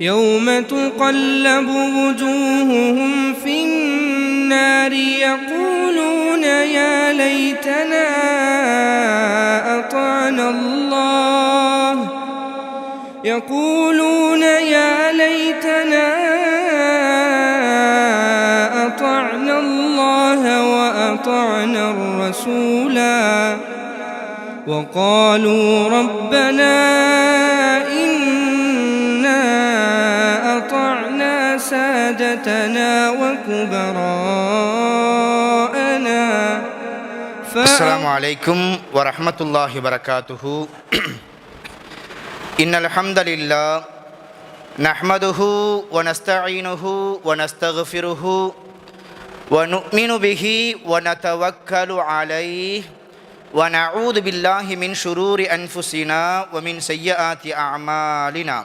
يوم تقلب وجوههم في النار يقولون يا ليتنا أطعنا الله وأطعنا الرسولا وقالوا ربنا إنا أطعنا سادتنا وكبراءنا السلام عليكم ورحمة الله وبركاته. إن الحمد لله نحمده ونستعينه ونستغفره ونؤمن به ونتوكل عليه ونعوذ بالله من شرور أنفسنا ومن سيئات أعمالنا.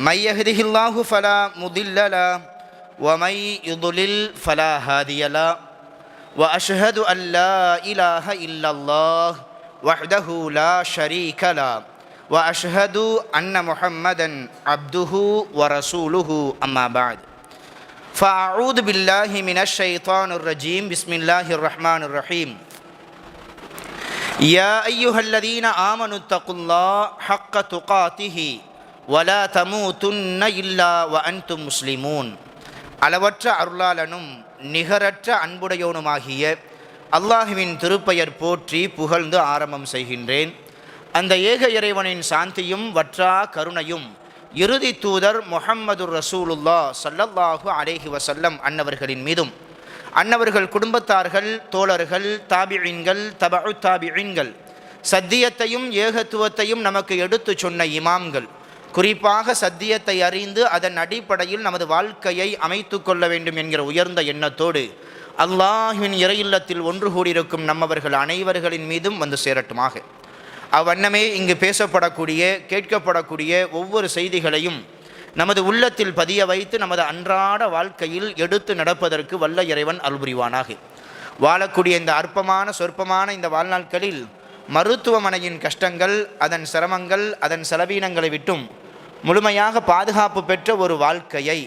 من يهده الله فلا مضل له ومن يضلل فلا هادي له وأشهد أن لا إله إلا الله وحده لا شريك له وأشهد أن محمدا عبده ورسوله أما بعد فأعوذ بالله من الشيطان الرجيم. بسم الله الرحمن الرحيم. يا أيها الذين آمنوا اتقوا الله حق تقاته ولا تموتن إلا وأنتم مسلمون. அளவற்ற அருளாளனும் நிகரற்ற அன்புடையவனுமாகிய அல்லாஹுவின் திருப்பெயர் போற்றி புகழ்ந்து ஆரம்பம் செய்கின்றேன். அந்த ஏக இறைவனின் சாந்தியும் வற்றா கருணையும் இறுதி தூதர் முஹம்மதுர் ரசூலுல்லாஹ் ஸல்லல்லாஹு அலைஹி வஸல்லம் அன்னவர்களின் மீதும் அன்னவர்கள் குடும்பத்தார்கள், தோழர்கள், தாபிஈன்கள், தபஉ தாபிஈன்கள், சத்தியத்தையும் ஏகத்துவத்தையும் நமக்கு எடுத்து சொன்ன இமாம்கள், குறிப்பாக சத்தியத்தை அறிந்து அதன் அடிப்படையில் நமது வாழ்க்கையை அமைத்து கொள்ள வேண்டும் என்கிற உயர்ந்த எண்ணத்தோடு அல்லாஹ்வின் இறையில்லத்தில் ஒன்று கூடியிருக்கும் நம்மவர்கள் அனைவர்களின் மீதும் வந்து சேரட்டுமாக. அவ்வண்ணமே இங்கு பேசப்படக்கூடிய கேட்கப்படக்கூடிய ஒவ்வொரு செய்திகளையும் நமது உள்ளத்தில் பதிய வைத்து நமது அன்றாட வாழ்க்கையில் எடுத்து நடப்பதற்கு வல்ல இறைவன் அருள் புரிவானாக. வாழக்கூடிய இந்த அற்பமான சொற்பமான இந்த வாழ்நாட்களில் மருத்துவமனையின் கஷ்டங்கள், அதன் சிரமங்கள், அதன் செலவீனங்களை விட்டும் முழுமையாக பாதுகாப்பு பெற்ற ஒரு வாழ்க்கையை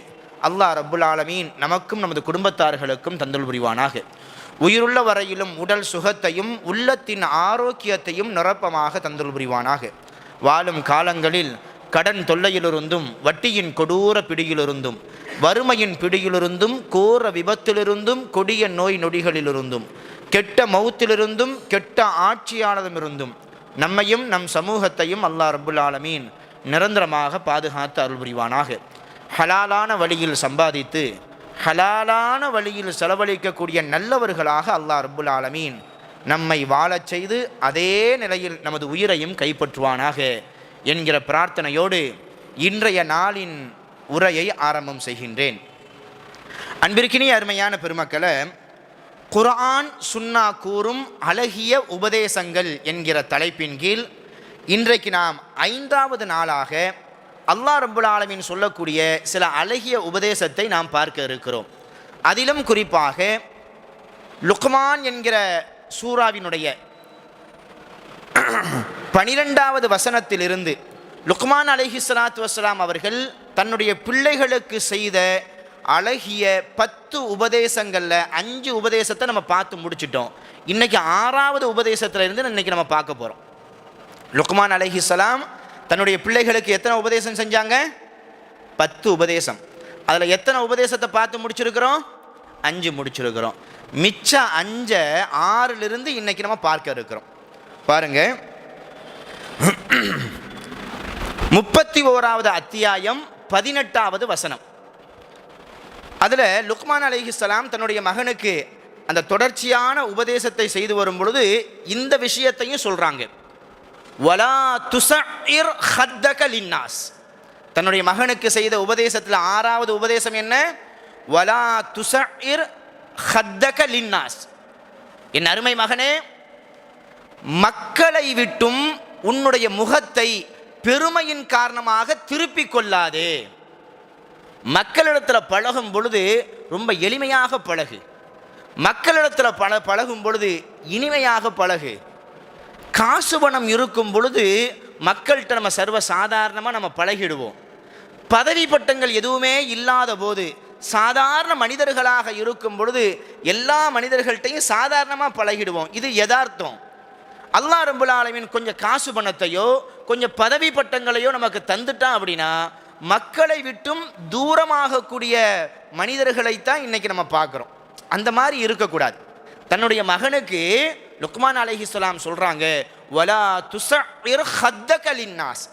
அல்லாஹ் ரப்புல் ஆலமீன் நமக்கும் நமது குடும்பத்தார்களுக்கும் தந்தல் புரிவானாக. உயிருள்ள வரையிலும் உடல் சுகத்தையும் உள்ளத்தின் ஆரோக்கியத்தையும் நிரப்பமாக தந்தல் புரிவானாக. வாழும் காலங்களில் கடன் தொல்லையிலிருந்தும், வட்டியின் கொடூர பிடியிலிருந்தும், வறுமையின் பிடியிலிருந்தும், கோர விபத்திலிருந்தும், கொடிய நோய் நொடிகளிலிருந்தும், கெட்ட மௌத்திலிருந்தும், கெட்ட ஆட்சியாளரிடமிருந்தும் நம்மையும் நம் சமூகத்தையும் அல்லாஹ் ரப்புல் ஆலமீன் நிரந்தரமாக பாதுகாத்து அருள் புரிவானாக. ஹலாலான வழியில் சம்பாதித்து ஹலாலான வழியில் செலவழிக்கக்கூடிய நல்லவர்களாக அல்லாஹ் ரப்புல் ஆலமீன் நம்மை வாழச் செய்து அதே நிலையில் நமது உயிரையும் கைப்பற்றுவானாக என்கிற பிரார்த்தனையோடு இன்றைய நாளின் உரையை ஆரம்பம் செய்கின்றேன். அன்பிற்கினிய அருமையான பெருமக்களே, குர்ஆன் சுன்னா கூறும் அழகிய உபதேசங்கள் என்கிற தலைப்பின் கீழ் இன்றைக்கு நாம் 5வது நாளாக அல்லாஹ் ரப்புல் ஆலமீன் சொல்லக்கூடிய சில அழகிய உபதேசத்தை நாம் பார்க்க இருக்கிறோம். அதிலும் குறிப்பாக லுக்மான் என்கிற சூராவினுடைய 12வது வசனத்திலிருந்து லுக்மான் அலைஹிஸ்ஸலாத்து வஸ்ஸலாம் அவர்கள் தன்னுடைய பிள்ளைகளுக்கு செய்த அழகிய 10 உபதேசங்களில் 5 உபதேசத்தை நம்ம பார்த்து முடிச்சிட்டோம். இன்றைக்கி 6வது உபதேசத்தில் இருந்து இன்றைக்கி நம்ம பார்க்க போகிறோம். லுக்மான் அலைஹிஸ்ஸலாம் தன்னுடைய பிள்ளைகளுக்கு எத்தனை உபதேசம் செஞ்சாங்க? 10 உபதேசம். அதில் எத்தனை உபதேசத்தை பார்த்து முடிச்சிருக்கிறோம்? 5 முடிச்சிருக்கிறோம். மிச்ச 5 6லிருந்து இன்றைக்கி நம்ம பார்க்க இருக்கிறோம். பாருங்க, 31வது அத்தியாயம் 18வது வசனம். அதில் லுக்மான் அலைஹிஸ்ஸலாம் தன்னுடைய மகனுக்கு அந்த தொடர்ச்சியான உபதேசத்தை செய்து வரும் பொழுது இந்த விஷயத்தையும் சொல்கிறாங்க. வலா துஸஇர் ஹத்தக லின்னாஸ். தன்னுடைய மகனுக்கு செய்த உபதேசத்தில் 6வது உபதேசம் என்ன? வலா துஸஇர் ஹத்தக லின்னாஸ். என் அருமை மகனே, மக்களை விட்டும் உன்னுடைய முகத்தை பெருமையின் காரணமாக திருப்பிக் கொள்ளாதே. மக்களிடத்தில் பழகும் பொழுது ரொம்ப எளிமையாக பழகு. மக்களிடத்தில் பழகும் பொழுது இனிமையாக பழகு. காசு பணம் இருக்கும் பொழுது மக்கள்கிட்ட நம்ம சர்வ சாதாரணமாக நம்ம பழகிடுவோம். பதவி பட்டங்கள் எதுவுமே இல்லாத போது சாதாரண மனிதர்களாக இருக்கும் பொழுது எல்லா மனிதர்கள்ட்டையும் சாதாரணமாக பழகிடுவோம். இது யதார்த்தம். அல்லாஹ் ரப்புல் ஆலமீன் கொஞ்சம் காசு பணத்தையோ கொஞ்சம் பதவி பட்டங்களையோ நமக்கு தந்துட்டான் அப்படின்னா மக்களை விட்டும் தூரமாகக்கூடிய மனிதர்களைத்தான் இன்னைக்கு நம்ம பார்க்குறோம். அந்த மாதிரி இருக்கக்கூடாது. தன்னுடைய மகனுக்கு லுக்மான் அலைஹிஸ்ஸலாம் சொல்கிறாங்க, வலா துஸஇர் ஹத்தக லின்னாஸ்,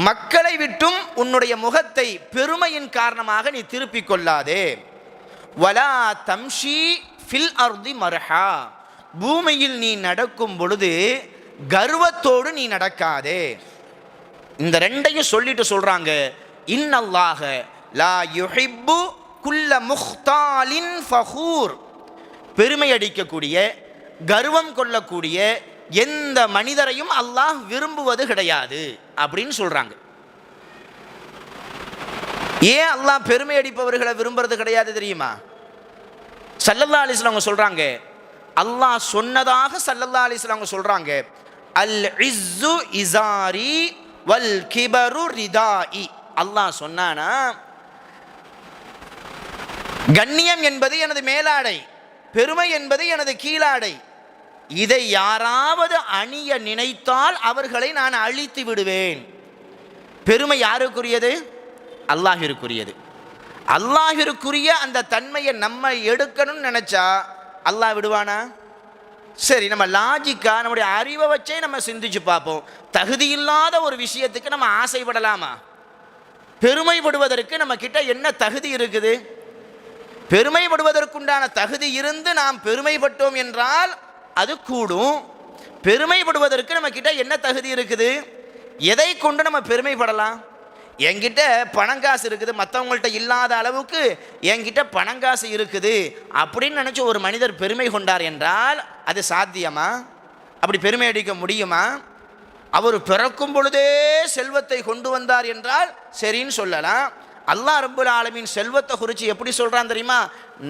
மக்களை விட்டும் உன்னுடைய முகத்தை பெருமையின் காரணமாக நீ திருப்பிக் கொள்ளாதே. வலா தம்ஷி ஃபில் அர்தி மர்ஹா, பூமியில் நீ நடக்கும் பொழுது கர்வத்தோடு நீ நடக்காதே. இந்த ரெண்டையும் சொல்லிட்டு சொல்றாங்க, இன்னல்லாஹ லா யுஹிப்பு குல்ல முஹ்தாலின் ஃபஹூர், பெருமை அடிக்கக்கூடிய கர்வம் கொள்ளக்கூடிய எந்த மனிதரையும் அல்லாஹ் விரும்புவது கிடையாது அப்படின்னு சொல்றாங்க. ஏன் அல்லாஹ் பெருமை அடிப்பவர்களை விரும்புறது கிடையாது தெரியுமா? ஸல்லல்லாஹு அலைஹி வஸல்லம் சொல்றாங்க, அல்லாஹ் சொன்னதாக ஸல்லல்லாஹு அலைஹி வஸல்லம் சொல்றாங்க, அல் இஸ்ஸு இஸாரி வல் கிபரு ரிதாஇ. அல்லாஹ் சொன்னானா, கண்ணியம் என்பது எனது மேலாடை, பெருமை என்பது எனது கீழாடை, இதை யாராவது அணிய நினைத்தால் அவர்களை நான் அழித்து விடுவேன். பெருமை யாருக்குரியது? அல்லாஹ்விற்குரியது. அல்லாஹ்விற்குரிய அந்த தன்மையை நம்ம எடுக்கணும்னு நினைச்சா அல்லாஹ் விடுவானா? சரி, நம்ம லாஜிக்கா நம்முடைய அறிவை வச்சே நம்ம சிந்திச்சு பார்ப்போம். தகுதி இல்லாத ஒரு விஷயத்துக்கு நம்ம ஆசைப்படலாமா? பெருமைப்படுவதற்கு நம்ம கிட்ட என்ன தகுதி இருக்குது? பெருமைப்படுவதற்குண்டான தகுதி இருந்து நாம் பெருமைப்பட்டோம் என்றால் அது கூடும். பெருமைப்படுவதற்கு நம்ம கிட்ட என்ன தகுதி இருக்குது? எதை கொண்டு நம்ம பெருமைப்படலாம்? என்கிட்ட பணங்காசு இருக்குது, மற்றவங்கள்ட்ட இல்லாத அளவுக்கு என்கிட்ட பணங்காசு இருக்குது அப்படின்னு நினச்சி ஒரு மனிதர் பெருமை கொண்டார் என்றால் அது சாத்தியமா? அப்படி பெருமை அடிக்க முடியுமா? அவர் பிறக்கும் பொழுதே செல்வத்தை கொண்டு வந்தார் என்றால் சரின்னு சொல்லலாம். அல்லாஹ் ரப்புல் ஆலமீன் செல்வத்தை குறித்து எப்படி சொல்றான் தெரியுமா?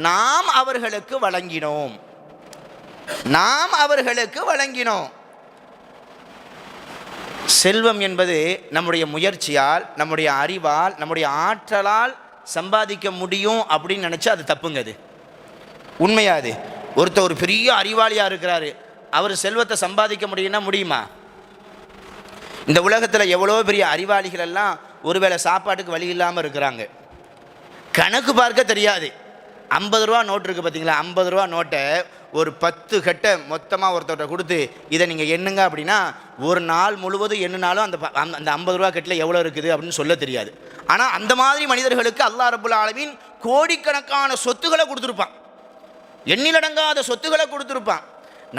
நாம் அவர்களுக்கு வழங்கினோம், நாம் அவர்களுக்கு வழங்கினோம். செல்வம் என்பது நம்முடைய முயற்சியால், நம்முடைய அறிவால், நம்முடைய ஆற்றலால் சம்பாதிக்க முடியும் அப்படின்னு நினச்சா அது தப்புங்க. அது உண்மையாது? ஒருத்தர் ஒரு பெரிய அறிவாளியாக இருக்கிறாரு, அவர் செல்வத்தை சம்பாதிக்க முடியுமா? இந்த உலகத்தில் எவ்வளோ பெரிய அறிவாளிகள் எல்லாம் ஒருவேளை சாப்பாட்டுக்கு வழி இல்லாமல் இருக்கிறாங்க. கணக்கு பார்க்க தெரியாது. 50 ரூபா நோட்டு இருக்குது பார்த்தீங்களா? 50 ரூபா நோட்டை ஒரு 10 கட்டை மொத்தமாக ஒருத்தர்கிட்ட கொடுத்து இதை நீங்கள் எண்ணுங்க அப்படின்னா ஒரு நாள் முழுவதும் எண்ணினாலும் அந்த 50 ரூபா கட்டில் எவ்வளோ இருக்குது அப்படின்னு சொல்ல தெரியாது. ஆனால் அந்த மாதிரி மனிதர்களுக்கு அல்லாஹ் ரப்புல் ஆலமீன் கோடிக்கணக்கான சொத்துக்களை கொடுத்துருப்பான், எண்ணிலடங்காத சொத்துக்களை கொடுத்துருப்பான்.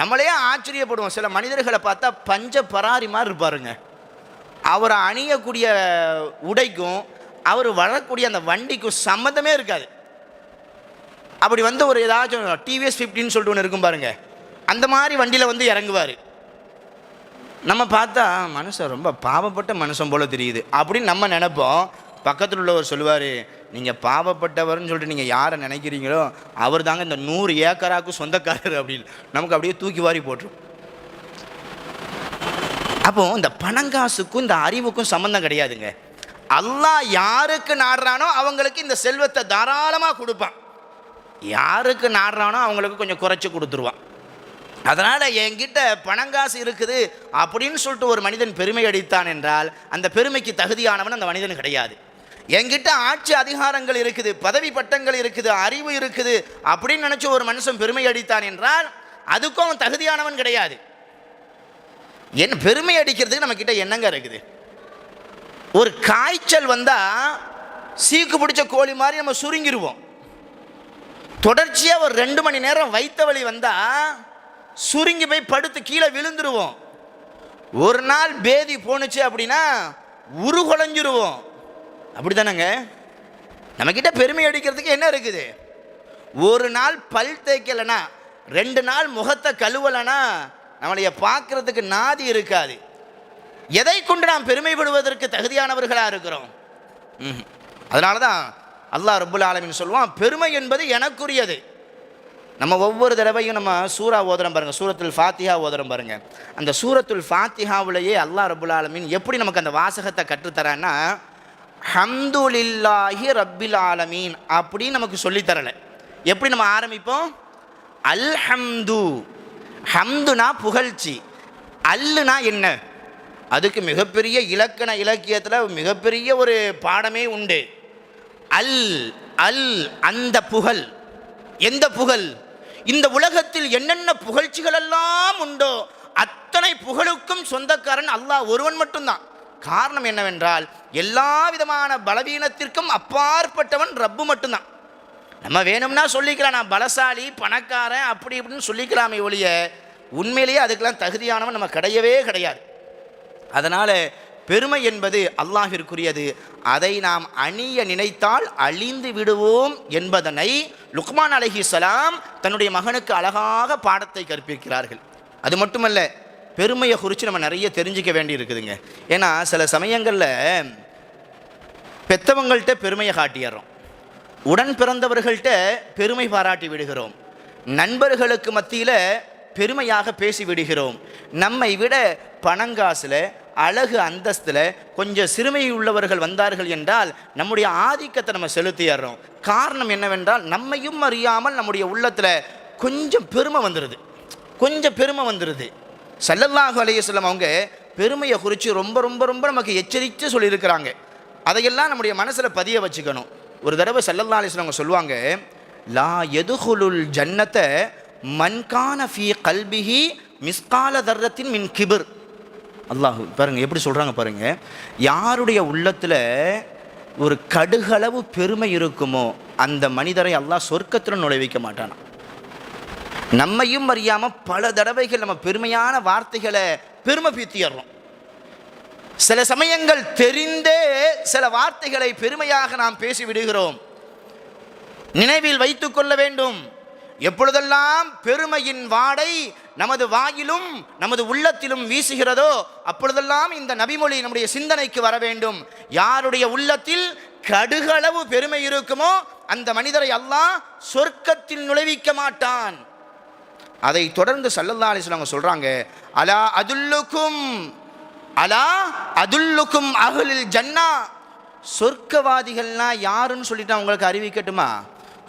நம்மளே ஆச்சரியப்படுவோம். சில மனிதர்களை பார்த்தா பஞ்ச பராரி மாதிரி இருப்பாருங்க. அவரை அணியக்கூடிய உடைக்கும் அவர் வரக்கூடிய அந்த வண்டிக்கும் சம்மந்தமே இருக்காது. அப்படி வந்து ஒரு ஏதாச்சும் டிவிஎஸ் 50 சொல்லிட்டு ஒன்று இருக்கும் பாருங்க, அந்த மாதிரி வண்டியில் இறங்குவார். நம்ம பார்த்தா மனுஷன் ரொம்ப பாவப்பட்ட மனுஷன் போல தெரியுது அப்படின்னு நம்ம நினைப்போம். பக்கத்தில் உள்ளவர் சொல்லுவார், நீங்கள் பாவப்பட்டவர்னு சொல்லிட்டு நீங்கள் யாரை நினைக்கிறீங்களோ அவர் தாங்க இந்த 100 ஏக்கராக்கும் சொந்தக்காரர் அப்படின்னு நமக்கு அப்படியே தூக்கி வாரி போட்டுரும். அப்போ இந்த பணங்காசுக்கும் இந்த அறிவுக்கும் சம்பந்தம் கிடையாதுங்க. அல்லாஹ் யாருக்கு நாடுறானோ அவங்களுக்கு இந்த செல்வத்தை தாராளமாக கொடுப்பான், யாருக்கு நாடுறானோ அவங்களுக்கு கொஞ்சம் குறைச்சி கொடுத்துருவான். அதனால் என்கிட்ட பணங்காசு இருக்குது அப்படின்னு சொல்லிட்டு ஒரு மனிதன் பெருமை அடித்தான் என்றால் அந்த பெருமைக்கு தகுதியானவன் அந்த மனிதன் கிடையாது. என்கிட்ட ஆட்சி அதிகாரங்கள் இருக்குது, பதவி பட்டங்கள் இருக்குது, அறிவு இருக்குது அப்படின்னு நினச்சி ஒரு மனுஷன் பெருமை அடித்தான் என்றால் அதுக்கும் அவன் தகுதியானவன் கிடையாது. என் பெருமை அடிக்கிறதுக்கு நம்ம கிட்ட என்னங்க இருக்குது? ஒரு காய்ச்சல் வந்தால் சீக்கு பிடிச்ச கோழி மாதிரி நம்ம சுருங்கிடுவோம். தொடர்ச்சியாக ஒரு 2 மணி நேரம் வயிற்று வலி வந்தால் சுருங்கி போய் படுத்து கீழே விழுந்துருவோம். ஒரு நாள் பேதி போணுச்சு அப்படின்னா உருகுலைஞ்சிருவோம். அப்படி தானேங்க? நம்மக்கிட்ட பெருமை அடிக்கிறதுக்கு என்ன இருக்குது? ஒரு நாள் பல் தேய்க்கலைன்னா, 2 நாள் முகத்தை கழுவலைன்னா நம்மளைய பார்க்கறதுக்கு நாதி இருக்காது. எதை கொண்டு நாம் பெருமைப்படுவதற்கு தகுதியானவர்களாக இருக்கிறோம்? அதனால தான் அல்லாஹ் ரப்புல் ஆலமீன் சொல்லுவான், பெருமை என்பது எனக்குரியது. நம்ம ஒவ்வொரு தடவையும் நம்ம சூரா ஓதுறோம் பாருங்கள், சூரத்துல் ஃபாத்திஹா ஓதுறோம் பாருங்கள். அந்த சூரத்துல் ஃபாத்திஹாவிலேயே அல்லாஹ் ரப்புல் ஆலமீன் எப்படி நமக்கு அந்த வாசகத்தை கற்றுத்தரான்னா, ஹம்துலில்லாஹி ரப்பில் ஆலமீன் அப்படின்னு நமக்கு சொல்லித்தரலை. எப்படி நம்ம ஆரம்பிப்போம்? அல்ஹம்து. ஹம்துனா புகழ்ச்சி, அல்லுனா என்ன? அதுக்கு மிகப்பெரிய இலக்கண இலக்கியத்தில் மிகப்பெரிய ஒரு பாடமே உண்டு. அல் அல் அந்த புகழ். எந்த புகழ்? இந்த உலகத்தில் என்னென்ன புகழ்ச்சிகள் எல்லாம் உண்டோ அத்தனை புகழுக்கும் சொந்தக்காரன் அல்லாஹ் ஒருவன் மட்டும்தான். காரணம் என்னவென்றால் எல்லா விதமான பலவீனத்திற்கும் அப்பாற்பட்டவன் ரப்பு மட்டும்தான். நம்ம வேணும்னா சொல்லிக்கலாம், நான் பலசாலி பணக்காரன் அப்படி இப்படின்னு சொல்லிக்கலாமே ஒழிய உண்மையிலேயே அதுக்கெல்லாம் தகுதியானவன் நம்ம கிடையவே கிடையாது. அதனால் பெருமை என்பது அல்லாஹ்விற்குரியது. அதை நாம் அணிய நினைத்தால் அழிந்து விடுவோம் என்பதனை லுக்மான் அலைஹிஸ்ஸலாம் தன்னுடைய மகனுக்கு அழகாக பாடத்தை கற்பிக்கிறார்கள். அது மட்டுமல்ல, பெருமையை குறித்து நம்ம நிறைய தெரிஞ்சிக்க வேண்டி இருக்குதுங்க. ஏன்னா சில சமயங்களில் பெற்றவங்கள்ட்ட பெருமையை காட்டிடுறோம், உடன் பிறந்தவர்கள்ட்ட பெருமை பாராட்டி விடுகிறோம், நண்பர்களுக்கு மத்தியில் பெருமையாக பேசி விடுகிறோம். நம்மை விட பணங்காசில் அழகு அந்தஸ்தில் கொஞ்சம் சிறுமை உள்ளவர்கள் வந்தார்கள் என்றால் நம்முடைய ஆதிக்கத்தை நம்ம செலுத்திடுறோம். காரணம் என்னவென்றால் நம்மையும் அறியாமல் நம்முடைய உள்ளத்தில் கொஞ்சம் பெருமை வந்துடுது. ஸல்லல்லாஹு அலைஹி வஸல்லம் அவங்க பெருமையை குறித்து ரொம்ப ரொம்ப ரொம்ப நமக்கு எச்சரித்து சொல்லியிருக்கிறாங்க. அதையெல்லாம் நம்முடைய மனசில் பதிய வச்சுக்கணும். ஒரு தடவை ஸல்லல்லாஹு அலைஹி வஸல்லம் அவங்க சொல்லுவாங்க, லா யதுகுலுல் ஜன்னத்தை மன்கான ஃபீ கல்பிஹி மிஸ்கால தர்ரத்தின் மின் கிபிர். அல்லாஹ் பாருங்க எப்படி சொல்கிறாங்க பாருங்க. யாருடைய உள்ளத்தில் ஒரு கடுகளவு பெருமை இருக்குமோ அந்த மனிதரை அல்லாஹ் சொர்க்கத்தில் நுழைவிக்க மாட்டானா. நம்மையும் அறியாமல் பல தடவைகள் நம்ம பெருமையான வார்த்தைகளை பெருமை பீத்திடுறோம். சில சமயங்கள் தெரிந்தே சில வார்த்தைகளை பெருமையாக நாம் பேசிவிடுகிறோம். நினைவில் வைத்துக் கொள்ள வேண்டும், எப்பொழுதெல்லாம் பெருமையின் வாடை நமது வாயிலும் நமது உள்ளத்திலும் வீசுகிறதோ அப்பொழுதெல்லாம் இந்த நபிமொழி நம்முடைய சிந்தனைக்கு வர வேண்டும். யாருடைய உள்ளத்தில் கடுகளவு பெருமை இருக்குமோ அந்த மனிதரை அல்லாஹ் சொர்க்கத்தில் நுழைவிக்க மாட்டான். அதை தொடர்ந்து ஸல்லல்லாஹு அலைஹி வஸல்லம் சொல்றாங்க, அலா அதுல்லுக்கும் அஹ்லில் ஜன்னா. சொர்க்கவாதிகள்னா யாருன்னு சொல்லிட்டு உங்களுக்கு அறிவிக்கட்டுமா?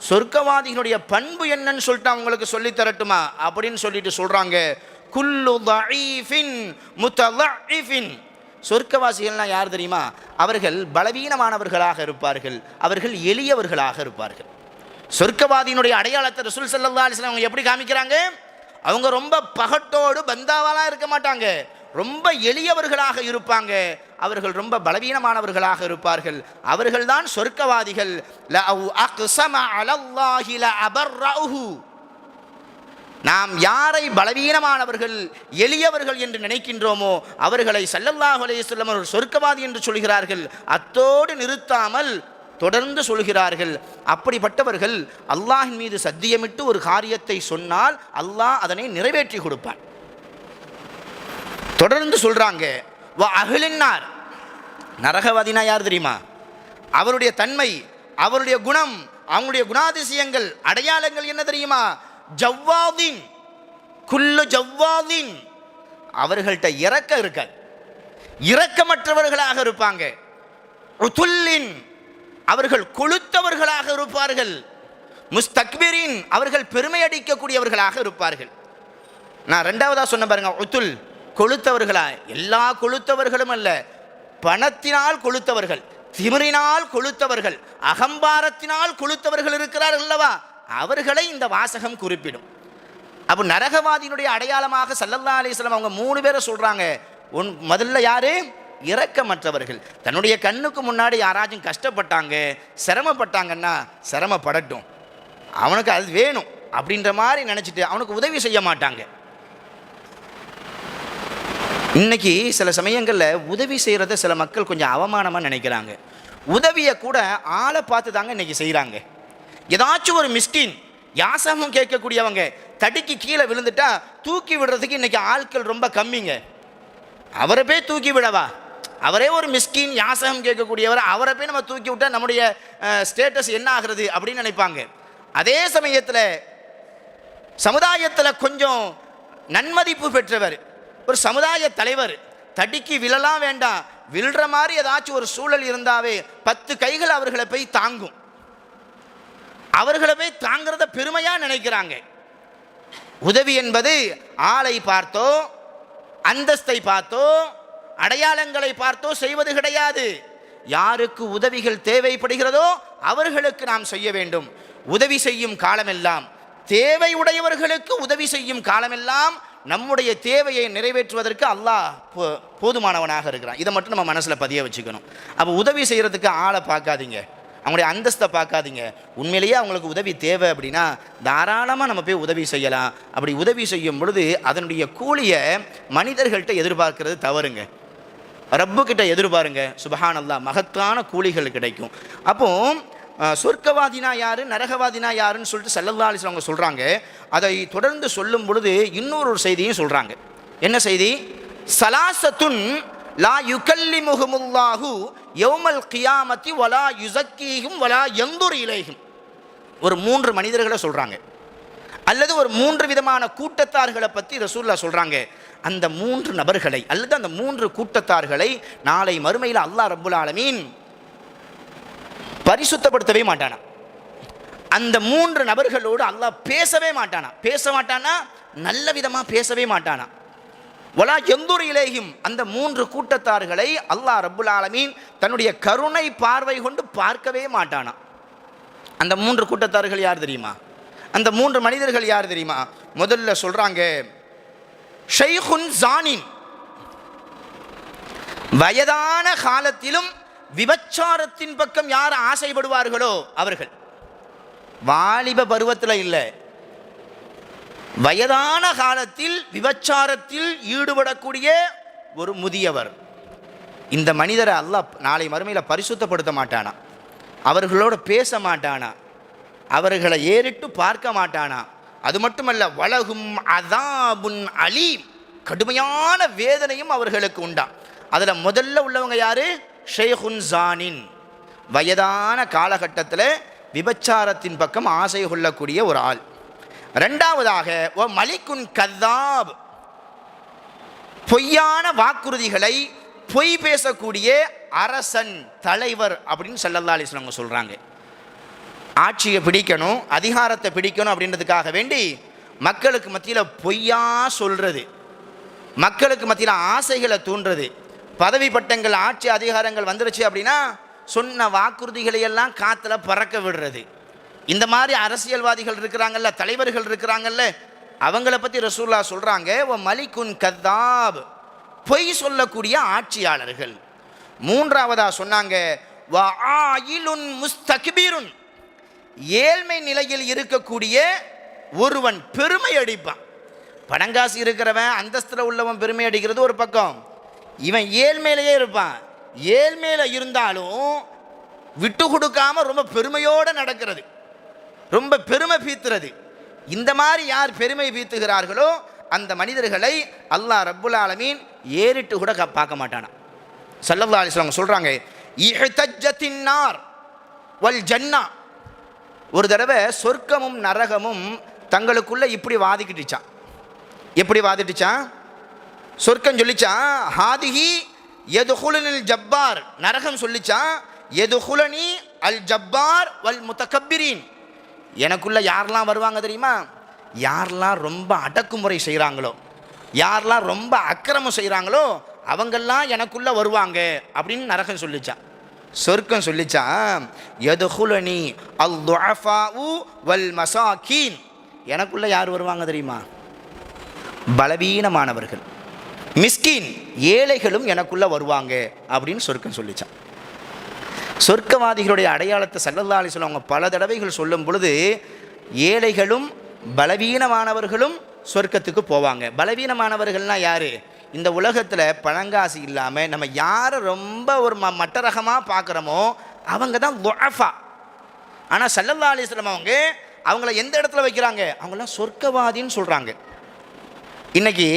சொர்க்கவாதிகளுடைய பண்பு என்னன்னு சொல்லிட்டு அவங்களுக்கு சொல்லி தரட்டுமா அப்படின்னு சொல்லிட்டு சொல்றாங்க, குல்லு தஈஃபின் முத்தலஇஃபின். சொர்க்கவாசிகள்னா யார் தெரியுமா? அவர்கள் பலவீனமானவர்களாக இருப்பார்கள், அவர்கள் எளியவர்களாக இருப்பார்கள். சொர்க்கவாதியினுடைய அடையாளத்தை ரசூல் ஸல்லல்லாஹு அலைஹி வஸல்லம் அவங்க எப்படி காமிக்கிறாங்க? அவங்க ரொம்ப பகட்டோடு பந்தாவாலாம் இருக்க மாட்டாங்க, ரொம்ப எளியவர்களாக இருப்பாங்க, அவர்கள் ரொம்ப பலவீனமானவர்களாக இருப்பார்கள். அவர்கள்தான் சொர்க்கவாதிகள். நாம் யாரை பலவீனமானவர்கள் எளியவர்கள் என்று நினைக்கின்றோமோ அவர்களை ஸல்லல்லாஹு அலைஹி வஸல்லம் ஒரு சொர்க்கவாதி என்று சொல்கிறார்கள். அத்தோடு நிறுத்தாமல் தொடர்ந்து சொல்கிறார்கள், அப்படிப்பட்டவர்கள் அல்லாஹின் மீது சத்தியமிட்டு ஒரு காரியத்தை சொன்னால் அல்லாஹ் அதனை நிறைவேற்றி கொடுப்பான். தொடர்ந்து சொல்றாங்க, வ அஹ்லின்னார். நரகவாதினா யார் தெரியுமா? அவருடைய தன்மை, அவருடைய குணம், அவங்களுடைய குணாதிசயங்கள், அடையாளங்கள் என்ன தெரியுமா? ஜவ்வாதின், குல்லு ஜவ்வாதின். அவர்கள்ட்ட இரக்கம் இருக்காது, இரக்கமற்றவர்களாக இருப்பாங்க. உதுல்லின், அவர்கள் கொளுத்தவர்களாக இருப்பார்கள். முஸ்தக்பிரின், அவர்கள் பெருமை அடிக்கக்கூடியவர்களாக இருப்பார்கள். நான் ரெண்டாவதா சொன்ன பாருங்க, உதுல் கொளுத்தவர்களா? எல்லா கொளுத்தவர்களும் அல்ல, பணத்தினால் கொளுத்தவர்கள், திமிரினால் கொளுத்தவர்கள், அகம்பாரத்தினால் கொளுத்தவர்கள் இருக்கிறார்கள் அல்லவா, அவர்களை இந்த வாசகம் குறிப்பிடும். அப்போ நரகவாதியினுடைய அடையாளமாக ஸல்லல்லாஹு அலைஹி வஸல்லம் அவங்க 3 பேரை சொல்றாங்க. முதல்ல யாரு? இரக்கமற்றவர்கள். தன்னுடைய கண்ணுக்கு முன்னாடி யாராச்சும் கஷ்டப்பட்டாங்க சிரமப்பட்டாங்கன்னா சிரமப்படட்டும், அவனுக்கு அது வேணும் அப்படின்ற மாதிரி நினச்சிட்டு அவனுக்கு உதவி செய்ய மாட்டாங்க. இன்னைக்கு சில சமயங்களில் உதவி செய்கிறத சில மக்கள் கொஞ்சம் அவமானமாக நினைக்கிறாங்க. உதவியை கூட ஆளை பார்த்து தாங்க இன்னைக்கு செய்கிறாங்க. ஏதாச்சும் ஒரு மிஸ்கின் யாசகம் கேட்கக்கூடியவங்க தடுக்கி கீழே விழுந்துட்டா தூக்கி விடுறதுக்கு இன்னைக்கு ஆட்கள் ரொம்ப கம்மிங்க. அவரை போய் தூக்கி விடவா? அவரே ஒரு மிஸ்கின் யாசகம் கேட்கக்கூடியவர், அவரை போய் நம்ம தூக்கி விட்டால் நம்முடைய ஸ்டேட்டஸ் என்ன ஆகிறது அப்படின்னு நினைப்பாங்க. அதே சமயத்தில் சமுதாயத்தில் கொஞ்சம் நன்மதிப்பு பெற்றவர் ஒரு சமுதாய தலைவர் தடுக்கி விழலாம் வேண்டாம், விழுற மாதிரி ஏதாச்சும் ஒரு சூழல் இருந்தாவே 10 கைகள் அவர்களை போய் தாங்கும். அவர்களை போய் தாங்கிறத பெருமையா நினைக்கிறாங்க. உதவி என்பது ஆளை பார்த்தோ, அந்தஸ்தை பார்த்தோ, அடையாளங்களை பார்த்தோ செய்வது கிடையாது. யாருக்கு உதவிகள் தேவைப்படுகிறதோ அவர்களுக்கு நாம் செய்ய வேண்டும். உதவி செய்யும் காலமெல்லாம், தேவை உடையவர்களுக்கு உதவி செய்யும் காலமெல்லாம் நம்முடைய தேவையை நிறைவேற்றுவதற்கு அல்லாஹ் போதுமானவனாக இருக்கிறான். இதை மட்டும் நம்ம மனசில் பதிய வச்சுக்கணும். அப்போ உதவி செய்கிறதுக்கு ஆளை பார்க்காதீங்க, அவங்களுடைய அந்தஸ்தை பார்க்காதீங்க. உண்மையிலேயே அவங்களுக்கு உதவி தேவை அப்படின்னா தாராளமாக நம்ம போய் உதவி செய்யலாம். அப்படி உதவி செய்யும் பொழுது அதனுடைய கூலியை மனிதர்கள்ட்ட எதிர்பார்க்கிறது தவறுங்க. ரப்புக்கிட்ட எதிர்பாருங்க. சுபஹானல்லாஹ், மகத்தான கூலிகள் கிடைக்கும். அப்போ சொர்க்கவாதினா யாரு, நரகவாதினா யாருன்னு சொல்லிட்டு ஸல்லல்லாஹு அலைஹி வஸல்லம் அவங்க சொல்கிறாங்க. அதை தொடர்ந்து சொல்லும் பொழுது இன்னொரு செய்தியும் சொல்கிறாங்க. என்ன செய்தி? சலாசத்துன் லா யுகல்லிமுஹுமுல்லாஹு யௌமல் கியாமத்தி வலா யுஸக்கீஹும் வலா யன்துர் இலைஹிம். ஒரு 3 மனிதர்களை சொல்கிறாங்க, அல்லது ஒரு 3 விதமான கூட்டத்தார்களை பற்றி ரசூலுல்லாஹ் சொல்கிறாங்க. அந்த 3 நபர்களை அல்லது அந்த 3 கூட்டத்தார்களை நாளை மறுமையில் அல்லாஹ் ரப்புல் ஆலமீன் பரிசுத்தப்படுத்தவே மாட்டானா. அந்த 3 நபர்களோடு அல்லாஹ் பேசவே மாட்டானா. பேச மாட்டானா, நல்ல விதமாக பேசவே மாட்டானா. வலா யன்துர் இலைஹிம், அந்த 3 கூட்டத்தார்களை அல்லாஹ் ரப்புல் ஆலமீன் தன்னுடைய கருணை பார்வை கொண்டு பார்க்கவே மாட்டானா. அந்த 3 கூட்டத்தார்கள் யார் தெரியுமா? அந்த 3 மனிதர்கள் யார் தெரியுமா? முதல்ல சொல்றாங்க, ஷைகுன் ஜானின், வயதான காலத்திலும் விபச்சாரத்தின் பக்கம் யார் ஆசைப்படுவார்களோ அவர்கள். வாலிப பருவத்தில் இல்லை, வயதான காலத்தில் விபச்சாரத்தில் ஈடுபடக்கூடிய ஒரு முதியவர். இந்த மனிதரை அல்லாஹ் நாளை மறுமையில் பரிசுத்தப்படுத்த மாட்டானா, அவர்களோடு பேச மாட்டானா, அவர்களை ஏறிட்டு பார்க்க மாட்டானா. அது மட்டுமல்ல, வலகும் அதாபுன் அலீம், கடுமையான வேதனையும் அவர்களுக்கு உண்டா. அதில் முதல்ல உள்ளவங்க யாரு? ஷைகுன் ஜானின், வயதான காலகட்டத்தில் விபச்சாரத்தின் பக்கம் ஆசை கொள்ளக்கூடிய ஒரு ஆள். ரெண்டாவதாக ஓ மலிக்குன் கதாப், பொய்யான வாக்குறுதிகளை பொய் பேசக்கூடிய அரசன், தலைவர் அப்படின்னு ஸல்லல்லாஹு அலைஹி வஸல்லம் சொல்கிறாங்க. ஆட்சியை பிடிக்கணும், அதிகாரத்தை பிடிக்கணும் அப்படின்றதுக்காக வேண்டி மக்களுக்கு மத்தியில் பொய்யா சொல்கிறது, மக்களுக்கு மத்தியில் ஆசைகளை தூண்டுறது, பதவி பட்டங்கள் ஆட்சி அதிகாரங்கள் வந்துருச்சு அப்படின்னா சொன்ன வாக்குறுதிகளை எல்லாம் காற்றுல பறக்க விடுறது. இந்த மாதிரி அரசியல்வாதிகள் இருக்கிறாங்கல்ல, தலைவர்கள் இருக்கிறாங்கல்ல, அவங்கள பற்றி ரசூலுல்லாஹ் சொல்கிறாங்க, ஓ மலிக்குன் கதாப், பொய் சொல்லக்கூடிய ஆட்சியாளர்கள். மூன்றாவதா சொன்னாங்க, வ ஆயிலுன் முஸ்தக்பிருன், ஏழ்மை நிலையில் இருக்கக்கூடிய ஒருவன் பெருமை அடிப்பான். பணங்காசு இருக்கிறவன், அந்தஸ்தில் உள்ளவன் பெருமை அடிக்கிறது ஒரு பக்கம், இவன் ஏழ்மையிலேயே இருப்பான். ஏழ்மையில் இருந்தாலும் விட்டு கொடுக்காம ரொம்ப பெருமையோடு நடக்கிறது, ரொம்ப பெருமை பீத்துறது. இந்த மாதிரி யார் பெருமை பீத்துகிறார்களோ அந்த மனிதர்களை அல்லாஹ் ரப்புல் ஆலமீன் ஏறிட்டு கூட பார்க்க மாட்டானா. ஸல்லல்லாஹு அலைஹி வஸல்லம் சொல்கிறாங்க, இஹ்தஜ்ஜத்தின் நார் வல் ஜன்னா, ஒரு தடவை சொர்க்கமும் நரகமும் தங்களுக்குள்ள இப்படி வாதிக்கிட்டுச்சான். எப்படி வாதிட்டுச்சான்? சொர்க்கம் சொல்லிச்சான், ஹாதிஹி யதுகுலுனில் ஜப்பார், நரகம் சொல்லிச்சான், யதுகுலனி அல் ஜப்பார் வல் முத்தகப்பிரீன், எனக்குள்ள யாரெல்லாம் வருவாங்க தெரியுமா? யாரெல்லாம் ரொம்ப அடக்குமுறை செய்கிறாங்களோ, யாரெல்லாம் ரொம்ப அக்கிரமம் செய்கிறாங்களோ அவங்கெல்லாம் எனக்குள்ள வருவாங்க அப்படின்னு நரகம் சொல்லிச்சான். சொர்க்கம் சொல்லிச்சான், யதுகுலனி அல் துஅஃபாஉ வல் மசாகீன், எனக்குள்ள யார் வருவாங்க தெரியுமா? பலவீனமானவர்கள், மிஸ்கின், ஏழைகளும் எனக்குள்ள வருவாங்க அப்படின்னு சொர்க்கம் சொல்லிச்சான். சொர்க்கவாதிகளுடைய அடையாளத்தை ஸல்லல்லாஹு அலைஹி வஸல்லம் அவங்க பல தடவைகள் சொல்லும் பொழுது, ஏழைகளும் பலவீனமானவர்களும் சொர்க்கத்துக்கு போவாங்க. பலவீனமானவர்கள்னால் யார்? இந்த உலகத்தில் பழங்காசு இல்லாமல் நம்ம யாரை ரொம்ப ஒரு மட்டரகமாக பார்க்குறோமோ அவங்க தான் துஅஃபா. ஆனால் ஸல்லல்லாஹு அலைஹி வஸல்லம் அவங்கள எந்த இடத்துல வைக்கிறாங்க? அவங்களாம் சொர்க்கவாதின்னு சொல்கிறாங்க. இன்றைக்கி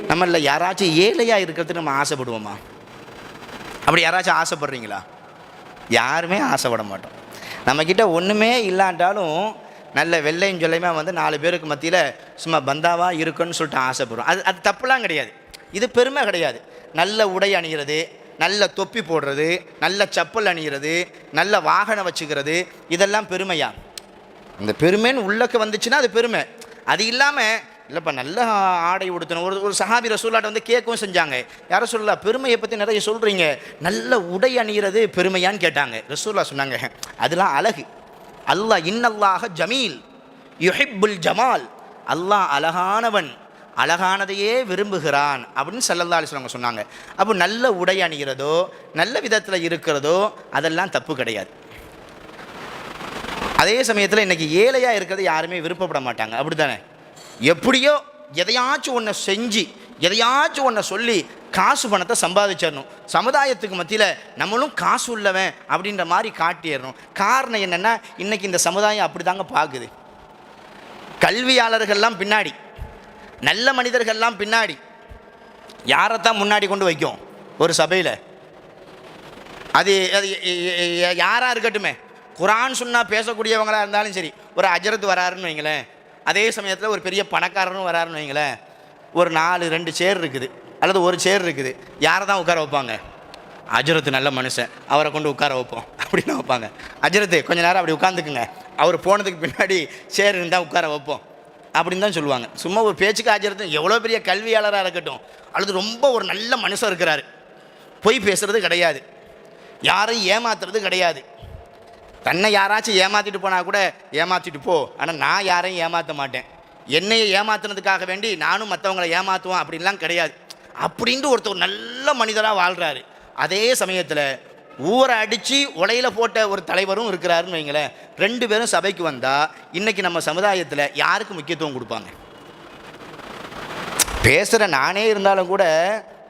நம்மள யாராச்சும் ஏழையாக இருக்கிறதுக்கு நம்ம ஆசைப்படுவோமா? அப்படி யாராச்சும் ஆசைப்படுறீங்களா? யாருமே ஆசைப்பட மாட்டோம். நம்மக்கிட்ட ஒன்றுமே இல்லாட்டாலும் நல்ல வெள்ளையும் சொல்லையுமே 4 பேருக்கு மத்தியில் சும்மா பந்தாவாக இருக்குன்னு சொல்லிட்டு ஆசைப்படுறோம். அது தப்புலாம் கிடையாது, இது பெருமை கிடையாது. நல்ல உடை அணிகிறது, நல்ல தொப்பி போடுறது, நல்ல செப்பல் அணிகிறது, நல்ல வாகனம் வச்சுக்கிறது, இதெல்லாம் பெருமையா? இந்த பெருமைன்னு உள்ளக்க வந்துச்சுன்னா அது பெருமை. அது இல்லாமல் இல்லைப்பா நல்ல ஆடை உடுத்தணும். ஒரு சஹாபி ரசூல்லாட்ட வந்து கேட்கவும் செஞ்சாங்க, யாரும் சொல்லலாம் பெருமையை பற்றி நிறைய சொல்கிறீங்க, நல்ல உடை அணிகிறது பெருமையான்னு கேட்டாங்க. ரசூல்லா சொன்னாங்க, அதெல்லாம் அழகு. அல்லாஹ் இன்னல்லாஹ ஜமீல் யுஹிப்புல் ஜமால், அல்லாஹ் அழகானவன், அழகானதையே விரும்புகிறான் அப்படின்னு ஸல்லல்லாஹு அலைஹி வஸல்லம் சொன்னாங்க. அப்போ நல்ல உடை அணிகிறதோ நல்ல விதத்தில் இருக்கிறதோ அதெல்லாம் தப்பு கிடையாது. அதே சமயத்தில் இன்றைக்கி ஏழையாக இருக்கிறத யாருமே விருப்பப்பட மாட்டாங்க, அப்படி தானே? எப்படியோ எதையாச்சும் ஒன்றை செஞ்சு எதையாச்சும் ஒன்றை சொல்லி காசு பணத்தை சம்பாதிச்சிடணும், சமுதாயத்துக்கு மத்தியில் நம்மளும் காசு உள்ளவன் அப்படின்ற மாதிரி காட்டிடணும். காரணம் என்னென்னா இன்றைக்கி இந்த சமுதாயம் அப்படி தாங்க பார்க்குது. கல்வியாளர்கள்லாம் பின்னாடி, நல்ல மனிதர்கள்லாம் பின்னாடி, யாரைத்தான் முன்னாடி கொண்டு வைக்கும் ஒரு சபையில்? அது அது யாராக இருக்கட்டுமே, குரான் சொன்னால் பேசக்கூடியவங்களாக இருந்தாலும் சரி, ஒரு அஜரத் வராருன்னு வைங்களேன், அதே சமயத்தில் ஒரு பெரிய பணக்காரனும் வராருன்னு வைங்களேன், ஒரு 2 சேர் இருக்குது அல்லது ஒரு சேர் இருக்குது, யாரை தான் உட்கார வைப்பாங்க? அஜரத்து நல்ல மனுஷன், அவரை கொண்டு உட்கார வைப்போம் அப்படின்னு வைப்பாங்க. அஜரத்து கொஞ்சம் நேரம் அப்படி உட்காந்துக்குங்க, அவர் போனதுக்கு பின்னாடி சேர் இருந்தால் உட்கார வைப்போம் அப்படின்னு தான் சொல்லுவாங்க. சும்மா ஒரு பேச்சுக்கு அஜரத்து எவ்வளோ பெரிய கல்வியாளராக இருக்கட்டும் அல்லது ரொம்ப ஒரு நல்ல மனுஷன் இருக்கிறாரு, பொய் பேசுகிறது கிடையாது, யாரையும் ஏமாத்துறது கிடையாது. தன்னை யாராச்சும் ஏமாற்றிட்டு போனால் கூட ஏமாற்றிட்டு போ, ஆனால் நான் யாரையும் ஏமாற்ற மாட்டேன், என்னையை ஏமாத்துனதுக்காக வேண்டி நானும் மற்றவங்களை ஏமாற்றுவேன் அப்படின்லாம் கிடையாது அப்படின்ட்டு ஒருத்தர் நல்ல மனிதராக வாழ்கிறாரு. அதே சமயத்தில் ஊரை அடித்து உலையில் போட்ட ஒரு தலைவரும் இருக்கிறாருன்னு வைங்களேன். 2 பேரும் சபைக்கு வந்தால் இன்றைக்கி நம்ம சமுதாயத்தில் யாருக்கு முக்கியத்துவம் கொடுப்பாங்க? பேசுகிற நானே இருந்தாலும் கூட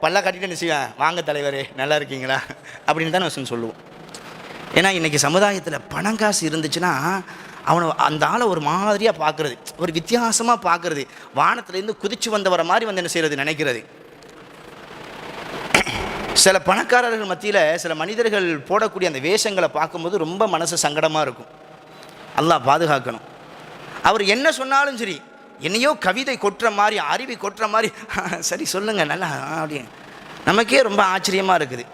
பல்ல கட்டிட்டு நிச்சயம் வாங்க தலைவரே நல்லா இருக்கீங்களா அப்படின்னு தான் நான் சொல்லுவோம். ஏன்னா இன்றைக்கி சமுதாயத்தில் பணம் காசு இருந்துச்சுன்னா அவனை அந்த ஆளை ஒரு மாதிரியாக பார்க்குறது, ஒரு வித்தியாசமாக பார்க்குறது, வானத்துலேருந்து குதிச்சு வந்தவரை மாதிரி வந்து என்ன செய்கிறது நினைக்கிறது. சில பணக்காரர்கள் மத்தியில் சில மனிதர்கள் போடக்கூடிய அந்த வேஷங்களை பார்க்கும்போது ரொம்ப மனசு சங்கடமாக இருக்கும். அல்லாஹ் பாதுகாக்கணும். அவர் என்ன சொன்னாலும் சரி, என்னையோ கவிதை கொட்டுற மாதிரி, அருவி கொட்டுற மாதிரி, சரி சொல்லுங்கள் நல்லா அப்படி, நமக்கே ரொம்ப ஆச்சரியமாக இருக்குது.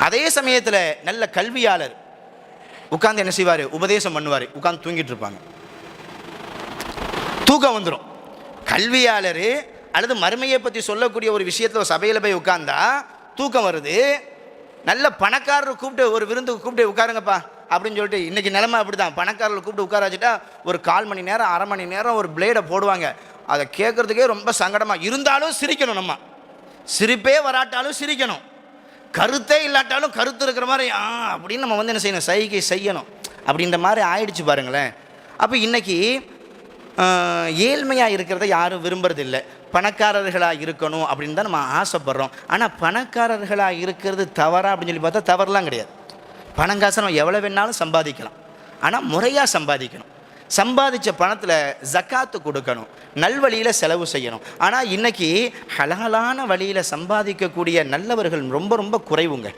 அதே சமயத்தில் நல்ல கல்வியாளர் உட்காந்து என்ன செய்வார்? உபதேசம் பண்ணுவார், உட்காந்து தூங்கிட்டு இருப்பாங்க, தூக்கம் வந்துடும். கல்வியாளர் அல்லது மறுமையை பற்றி சொல்லக்கூடிய ஒரு விஷயத்தில் ஒரு சபையில் போய் உட்கார்ந்தா தூக்கம் வருது. நல்ல பணக்காரர் கூப்பிட்டு ஒரு விருந்துக்கு கூப்பிட்டு உட்காருங்கப்பா அப்படின்னு சொல்லிட்டு, இன்றைக்கி நிலைமை அப்படி தான், பணக்காரர்கள் கூப்பிட்டு உட்கார வச்சுட்டா ஒரு 1/4 மணி நேரம் 1/2 மணி நேரம் ஒரு பிளேடை போடுவாங்க. அதை கேட்குறதுக்கே ரொம்ப சங்கடமாக இருந்தாலும் சிரிக்கணும், நம்ம சிரிப்பே வராட்டாலும் சிரிக்கணும், கருத்தே இல்லாட்டாலும் கருத்து இருக்கிற மாதிரி அப்படின்னு நம்ம வந்து என்ன செய்யணும்? சைகை செய்யணும். அப்படின்ற மாதிரி ஆயிடுச்சு பாருங்களேன். அப்போ இன்றைக்கி ஏழ்மையாக இருக்கிறத யாரும் விரும்புறதில்லை, பணக்காரர்களாக இருக்கணும் அப்படின்னு தான் நம்ம ஆசைப்படுறோம். ஆனால் பணக்காரர்களாக இருக்கிறது தவறா அப்படின்னு சொல்லி பார்த்தா தவறுலாம் கிடையாது. பணங்காசை நம்ம எவ்வளோ வேணாலும் சம்பாதிக்கலாம், ஆனால் முறையாக சம்பாதிக்கணும். சம்பாதிச்ச பணத்தில் ஜக்காத்து கொடுக்கணும், நல்வழியில் செலவு செய்யணும். ஆனால் இன்றைக்கி ஹலாலான வழியில் சம்பாதிக்கக்கூடிய நல்லவர்கள் ரொம்ப ரொம்ப குறைவுங்க,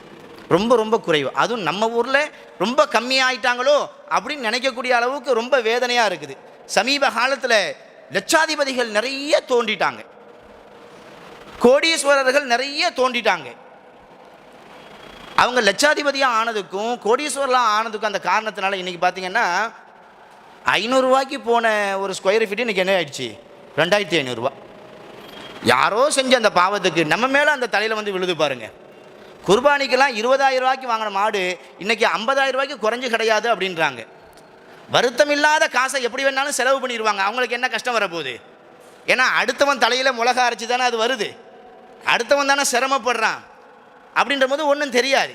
ரொம்ப ரொம்ப குறைவு. அதுவும் நம்ம ஊரில் ரொம்ப கம்மியாயிட்டாங்களோ அப்படின்னு நினைக்கக்கூடிய அளவுக்கு ரொம்ப வேதனையாக இருக்குது. சமீப காலத்தில் லட்சாதிபதிகள் நிறைய தோண்டிட்டாங்க, கோடீஸ்வரர்கள் நிறைய தோண்டிட்டாங்க. அவங்க லட்சாதிபதியாக ஆனதுக்கும் கோடீஸ்வரலாம் ஆனதுக்கும் அந்த காரணத்தினால இன்றைக்கி பார்த்திங்கன்னா 500 ரூபாய்க்கு போன ஒரு ஸ்கொயர் ஃபீட் இன்றைக்கி என்ன ஆயிடுச்சு? 2500 ரூபா. யாரோ செஞ்ச அந்த பாவத்துக்கு நம்ம மேலே அந்த தலையில் வந்து விழுது பாருங்கள். குர்பானிக்கெல்லாம் 20,000 ரூபாய்க்கு வாங்கின மாடு இன்றைக்கி 50,000 ரூபாய்க்கு குறைஞ்சி கிடையாது அப்படின்றாங்க. வருத்தம் இல்லாத காசை எப்படி வேணாலும் செலவு பண்ணிடுவாங்க. அவங்களுக்கு என்ன கஷ்டம் வரப்போகுது? ஏன்னா அடுத்தவன் தலையில் மிளகா அரைச்சி தானே அது வருது, அடுத்தவன் தானே சிரமப்படுறான். அப்படின்ற போது ஒன்றும் தெரியாது.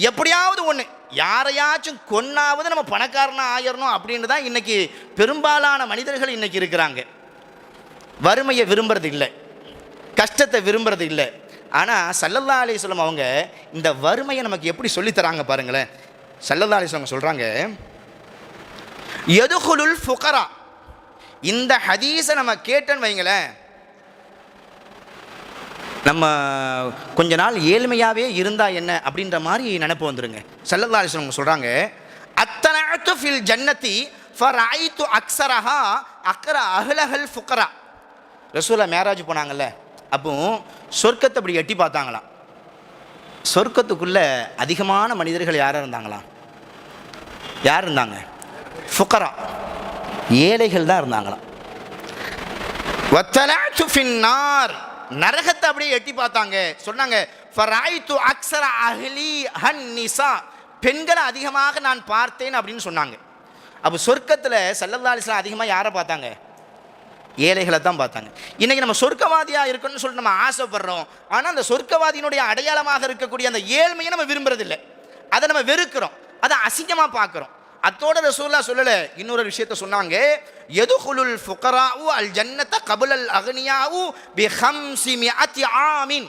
எப்படியாவது ஒன்று யாரையாச்சும் கொன்னாவது நம்ம பணக்காரனாக ஆயிடணும் அப்படின்னு தான் இன்றைக்கி பெரும்பாலான மனிதர்கள் இன்றைக்கி இருக்கிறாங்க. வறுமையை விரும்புறது இல்லை, கஷ்டத்தை விரும்புறது இல்லை. ஆனால் ஸல்லல்லாஹு அலைஹி வஸல்லம் அவங்க இந்த வறுமையை நமக்கு எப்படி சொல்லித்தராங்க பாருங்களேன். ஸல்லல்லாஹு அலைஹி வஸல்லம் சொல்கிறாங்க, யதுகுலுல் ஃபுகரா. இந்த ஹதீஸை நம்ம கேட்டேன்னு வைங்களேன், நம்ம கொஞ்ச நாள் ஏழ்மையாகவே இருந்தால் என்ன அப்படின்ற மாதிரி நினைப்பு வந்துடுங்க. ஸல்லல்லாஹு அலைஹி வஸல்லம் சொல்கிறாங்க, அத்தனஅத்து ஃபில் ஜன்னதி ஃபரஐது அக்ஸரஹா அக்ர அஹ்லஹல் ஃபுகரா. ரசூலா மேராஜ் போனாங்கல்ல, அப்போ சொர்க்கத்தை அப்படி எட்டி பார்த்தாங்களாம். சொர்க்கத்துக்குள்ளே அதிகமான மனிதர்கள் யார் இருந்தாங்களாம்? யார் இருந்தாங்க? ஃபுகரா, ஏழைகள் தான் இருந்தாங்களாம். வத்தலஅது ஃபின்னார், நரகத்தை அப்படியே எட்டி பார்த்தாங்க. சொன்னாங்க ஃபராய்து அக்ஸர அஹ்லி ஹன்னிசா, பெண்களை அதிகமாக நான் பார்த்தேன் அப்படின்னு சொன்னாங்க. அப்போ சொர்க்கத்தில் ஸல்லல்லாஹு அலைஹி வஸல்லம் அதிகமாக யாரை பார்த்தாங்க? ஏழைகளை தான் பார்த்தாங்க. இன்றைக்கி நம்ம சொர்க்கவாதியாக இருக்கணும்னு சொல்லிட்டு நம்ம ஆசைப்படுறோம். ஆனால் அந்த சொர்க்கவாதியினுடைய அடையாளமாக இருக்கக்கூடிய அந்த ஏழ்மையை நம்ம விரும்புறதில்லை, அதை நம்ம வெறுக்கிறோம், அதை அசிங்கமாக பார்க்குறோம். அத்தோட ரசூலுல்லாஹ் சொல்லலை, இன்னொரு விஷயத்தை சொன்னாங்க, யதுகுலுல் ஃபுகராஉ அல் ஜன்னத கபுலல் அக்னியாஉ பி 500 ஆமின்.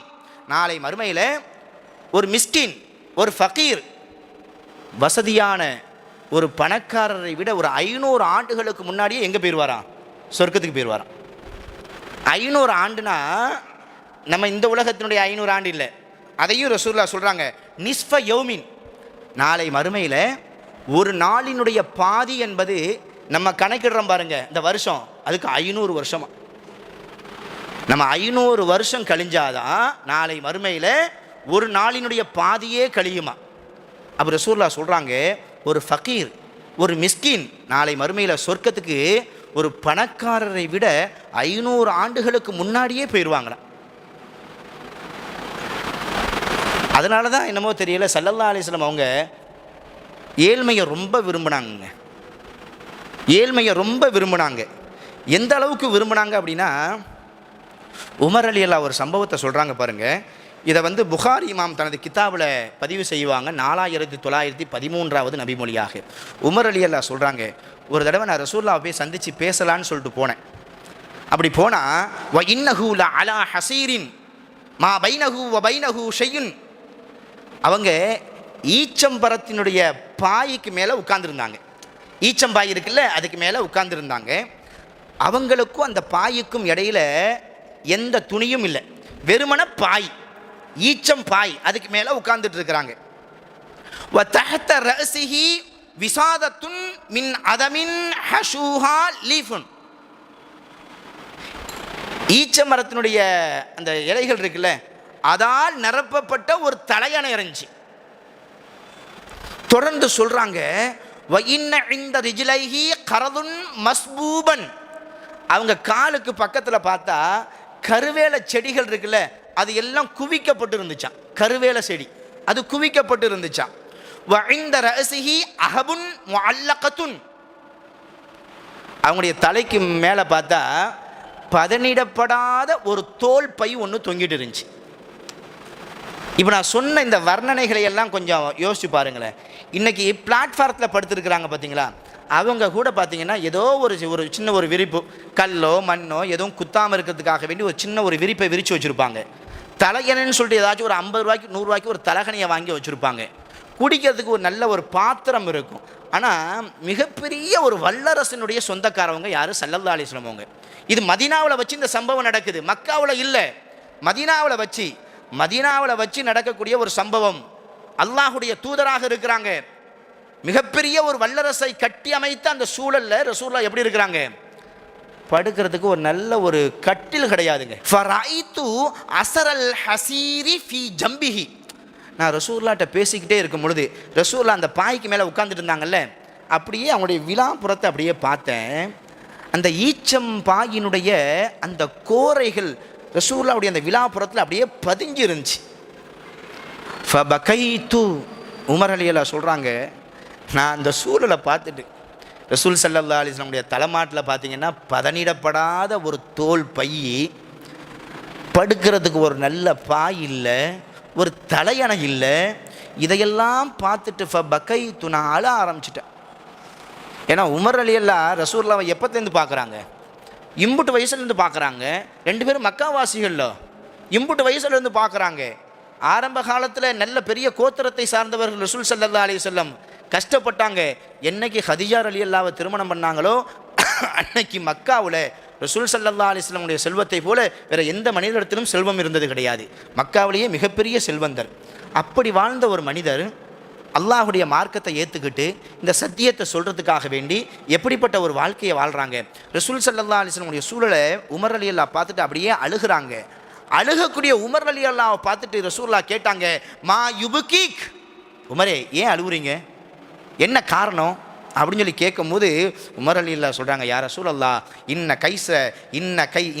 நாளை மறுமையில் ஒரு மிஸ்கின், ஒரு ஃபகீர், வசதியான ஒரு பணக்காரரை விட ஒரு 500 ஆண்டுகளுக்கு முன்னாடியே எங்கே போயிடுவாராம்? சொர்க்கத்துக்கு போயிடுவாராம். 500 ஆண்டுனா நம்ம இந்த உலகத்தினுடைய 500 ஆண்டு இல்லை. அதையும் ரசூலுல்லாஹ் சொல்கிறாங்க, நிஸ்ஃப யௌமின். நாளை மறுமையில் ஒரு நாளினுடைய பாதி என்பது நம்ம கணக்கிடுறோம் பாருங்க, இந்த வருஷம், அதுக்கு 500 வருஷமா. நம்ம 500 வருஷம் கழிஞ்சாதான் நாளை மறுமையில் ஒரு நாளினுடைய பாதியே கழியுமா. அப்போ ரசூலுல்லாஹ் சொல்கிறாங்க, ஒரு ஃபகீர், ஒரு மிஸ்கின் நாளை மறுமையில் சொர்க்கத்துக்கு ஒரு பணக்காரரை விட 500 ஆண்டுகளுக்கு முன்னாடியே போயிடுவாங்களாம். அதனால தான் என்னமோ தெரியல, ஸல்லல்லாஹு அலைஹி வஸல்லம் அவங்க ஏழ்மையை ரொம்ப விரும்பினாங்க. ஏழ்மையை ரொம்ப விரும்பினாங்க. எந்த அளவுக்கு விரும்பினாங்க அப்படின்னா, உமர் ரலியல்லாஹு ஒரு சம்பவத்தை சொல்கிறாங்க பாருங்கள். இதை புகாரி இமாம் தனது கிதாபில் பதிவு செய்வாங்க, 4913வது நபிமொழியாக. உமர் ரலியல்லாஹு சொல்கிறாங்க, ஒரு தடவை நான் ரசூலுல்லாஹ் போய் சந்தித்து பேசலான்னு சொல்லிட்டு போனேன். அப்படி போனால் வ இன்னஹு ல அலா ஹசீரின் மா பைனஹு வ பைனஹு ஷையுன், அவங்க ஈச்சம்பரத்தினுடைய பாய்க்கு மேலே உட்கார்ந்துருந்தாங்க. ஈச்சம்பாய் இருக்குல்ல, அதுக்கு மேலே உட்கார்ந்துருந்தாங்க. அவங்களுக்கும் அந்த பாய்க்கும் இடையில எந்த துணியும் இல்லை, வெறுமன பாய், ஈச்சம் பாய், அதுக்கு மேலே உட்கார்ந்துட்டு இருக்கிறாங்க. வ தஹத ரஸிஹி விசாதத்துன் மின் அதமின் ஹஷூஹா லீஃபுன், ஈச்சமரத்தினுடைய அந்த இலைகள் இருக்குல்ல, அதால் நிரப்பப்பட்ட ஒரு தலையணை இருந்துச்சு. தொடர்ந்து சொல்றாங்க, வ இன்ன இந்த ரிஜ்லைஹி கரதுன் மஸ்பூபன், அவங்க காலுக்கு பக்கத்தில் பார்த்தா கருவேல செடிகள் இருக்குல்ல, அது எல்லாம் குவிக்கப்பட்டு இருந்துச்சான். கருவேல செடி அது குவிக்கப்பட்டு இருந்துச்சான். வ இந்த ரஸிஹி அஹபுன் முஅல்லகத்துன், அவங்களுடைய தலைக்கு மேலே பார்த்தா பதனிடப்படாத ஒரு தோல் பை ஒன்று தொங்கிட்டு இருந்துச்சு. இப்போ நான் சொன்ன இந்த வர்ணனைகளை எல்லாம் கொஞ்சம் யோசிச்சு பாருங்களேன். இன்றைக்கி பிளாட்ஃபாரத்தில் படுத்துருக்குறாங்க பார்த்தீங்களா, அவங்க கூட பார்த்தீங்கன்னா ஏதோ ஒரு சின்ன ஒரு விரிப்பு, கல்லோ மண்ணோ எதுவும் குத்தாமல் இருக்கிறதுக்காக வேண்டி ஒரு சின்ன ஒரு விரிப்பை விரித்து வச்சுருப்பாங்க. தலையணைன்னு சொல்லிட்டு ஏதாச்சும் ஒரு 50 ரூபாய்க்கு 100 ரூபாய்க்கு ஒரு தலைகணையை வாங்கி வச்சுருப்பாங்க. குடிக்கிறதுக்கு ஒரு நல்ல ஒரு பாத்திரம் இருக்கும். ஆனால் மிகப்பெரிய ஒரு வல்லரசனுடைய சொந்தக்காரவங்க யார்? ஸல்லல்லாஹு அலைஹி வஸல்லம் அவங்க. இது மதீனாவில் வச்சு இந்த சம்பவம் நடக்குது, மக்காவில் இல்லை, மதீனாவில் வச்சு நடக்கக்கூடிய ஒரு சம்பவம். அல்லாஹுடைய தூதராக இருக்கிறாங்க, மிகப்பெரிய ஒரு வல்லரசை கட்டி அமைத்த அந்த சூழல்ல ரசூலுல்லாஹ் எப்படி இருக்கிறாங்க? படுக்கிறதுக்கு ஒரு நல்ல ஒரு கட்டில் கிடையாதுங்க. ஃபரைது அஸரல் ஹஸீரி ஃபீ ஜம்பிஹி, நான் ரசூலுல்லாஹ்ட்ட பேசிக்கிட்டே இருக்கும் பொழுது ரசூலுல்லாஹ் அந்த பாய்க்கு மேலே உட்கார்ந்துட்டு இருந்தாங்கல்ல, அப்படியே அவங்களுடைய விலாப்புறத்தை அப்படியே பார்த்தேன். அந்த ஈச்சம் பாயினுடைய அந்த கோரைகள் ரசூலுல்லாஹ்வுடைய அந்த விலாப்புறத்தில் அப்படியே பதிஞ்சு இருந்துச்சு. ஃபபகைது, உமர் ரலியல்லாஹு சொல்கிறாங்க, நான் அந்த சூழலை பார்த்துட்டு, ரசூல் ஸல்லல்லாஹு அலைஹி வஸல்லம் தலைமாட்டில் பார்த்தீங்கன்னா பதனிடப்படாத ஒரு தோல் பை, படுக்கிறதுக்கு ஒரு நல்ல பாய் இல்லை, ஒரு தலையணை இல்லை, இதையெல்லாம் பார்த்துட்டு ஃபபகைது, நான் அழ ஆரம்பிச்சிட்டேன். ஏன்னா உமர் ரலியல்லாஹு ரசூலுல்லாஹ்வை எப்போத்துலேருந்து பார்க்குறாங்க? இம்புட்டு வயசுலேருந்து பார்க்குறாங்க. 2 பேரும் மக்காவாசிகளில் இம்புட்டு வயசுலேருந்து பார்க்குறாங்க. ஆரம்ப காலத்தில் நல்ல பெரிய கோத்திரத்தை சார்ந்தவர்கள் ரசூல் ஸல்லல்லாஹு அலைஹி வஸல்லம் கஷ்டப்பட்டாங்க. என்னைக்கு ஹதீஜா ரலியல்லாஹு திருமணம் பண்ணாங்களோ அன்னைக்கு மக்காவில் ரசூல் ஸல்லல்லாஹு அலைஹி வஸல்லம் செல்வத்தை போல வேறு எந்த மனிதரிடத்திலும் செல்வம் இருந்தது கிடையாது. மக்காவிலேயே மிகப்பெரிய செல்வந்தர். அப்படி வாழ்ந்த ஒரு மனிதர் அல்லாஹுடைய மார்க்கத்தை ஏற்றுக்கிட்டு இந்த சத்தியத்தை சொல்கிறதுக்காக வேண்டி எப்படிப்பட்ட ஒரு வாழ்க்கையை வாழ்கிறாங்க. ரசூல் ஸல்லல்லாஹு அலைஹி வஸல்லம் சூழலை உமர் ரலியல்லாஹு பார்த்துட்டு அப்படியே அழுகிறாங்க. அழுகக்கூடிய உமர் ரலியல்லாஹு பார்த்துட்டு ரசூலுல்லாஹ் கேட்டாங்க, மா யுபுகீக், உமரே ஏன் அழுகுறீங்க, என்ன காரணம் அப்படின்னு சொல்லி கேட்கும்போது உமர் ரலியல்லாஹு சொல்கிறாங்க, யா ரசூலல்லாஹ்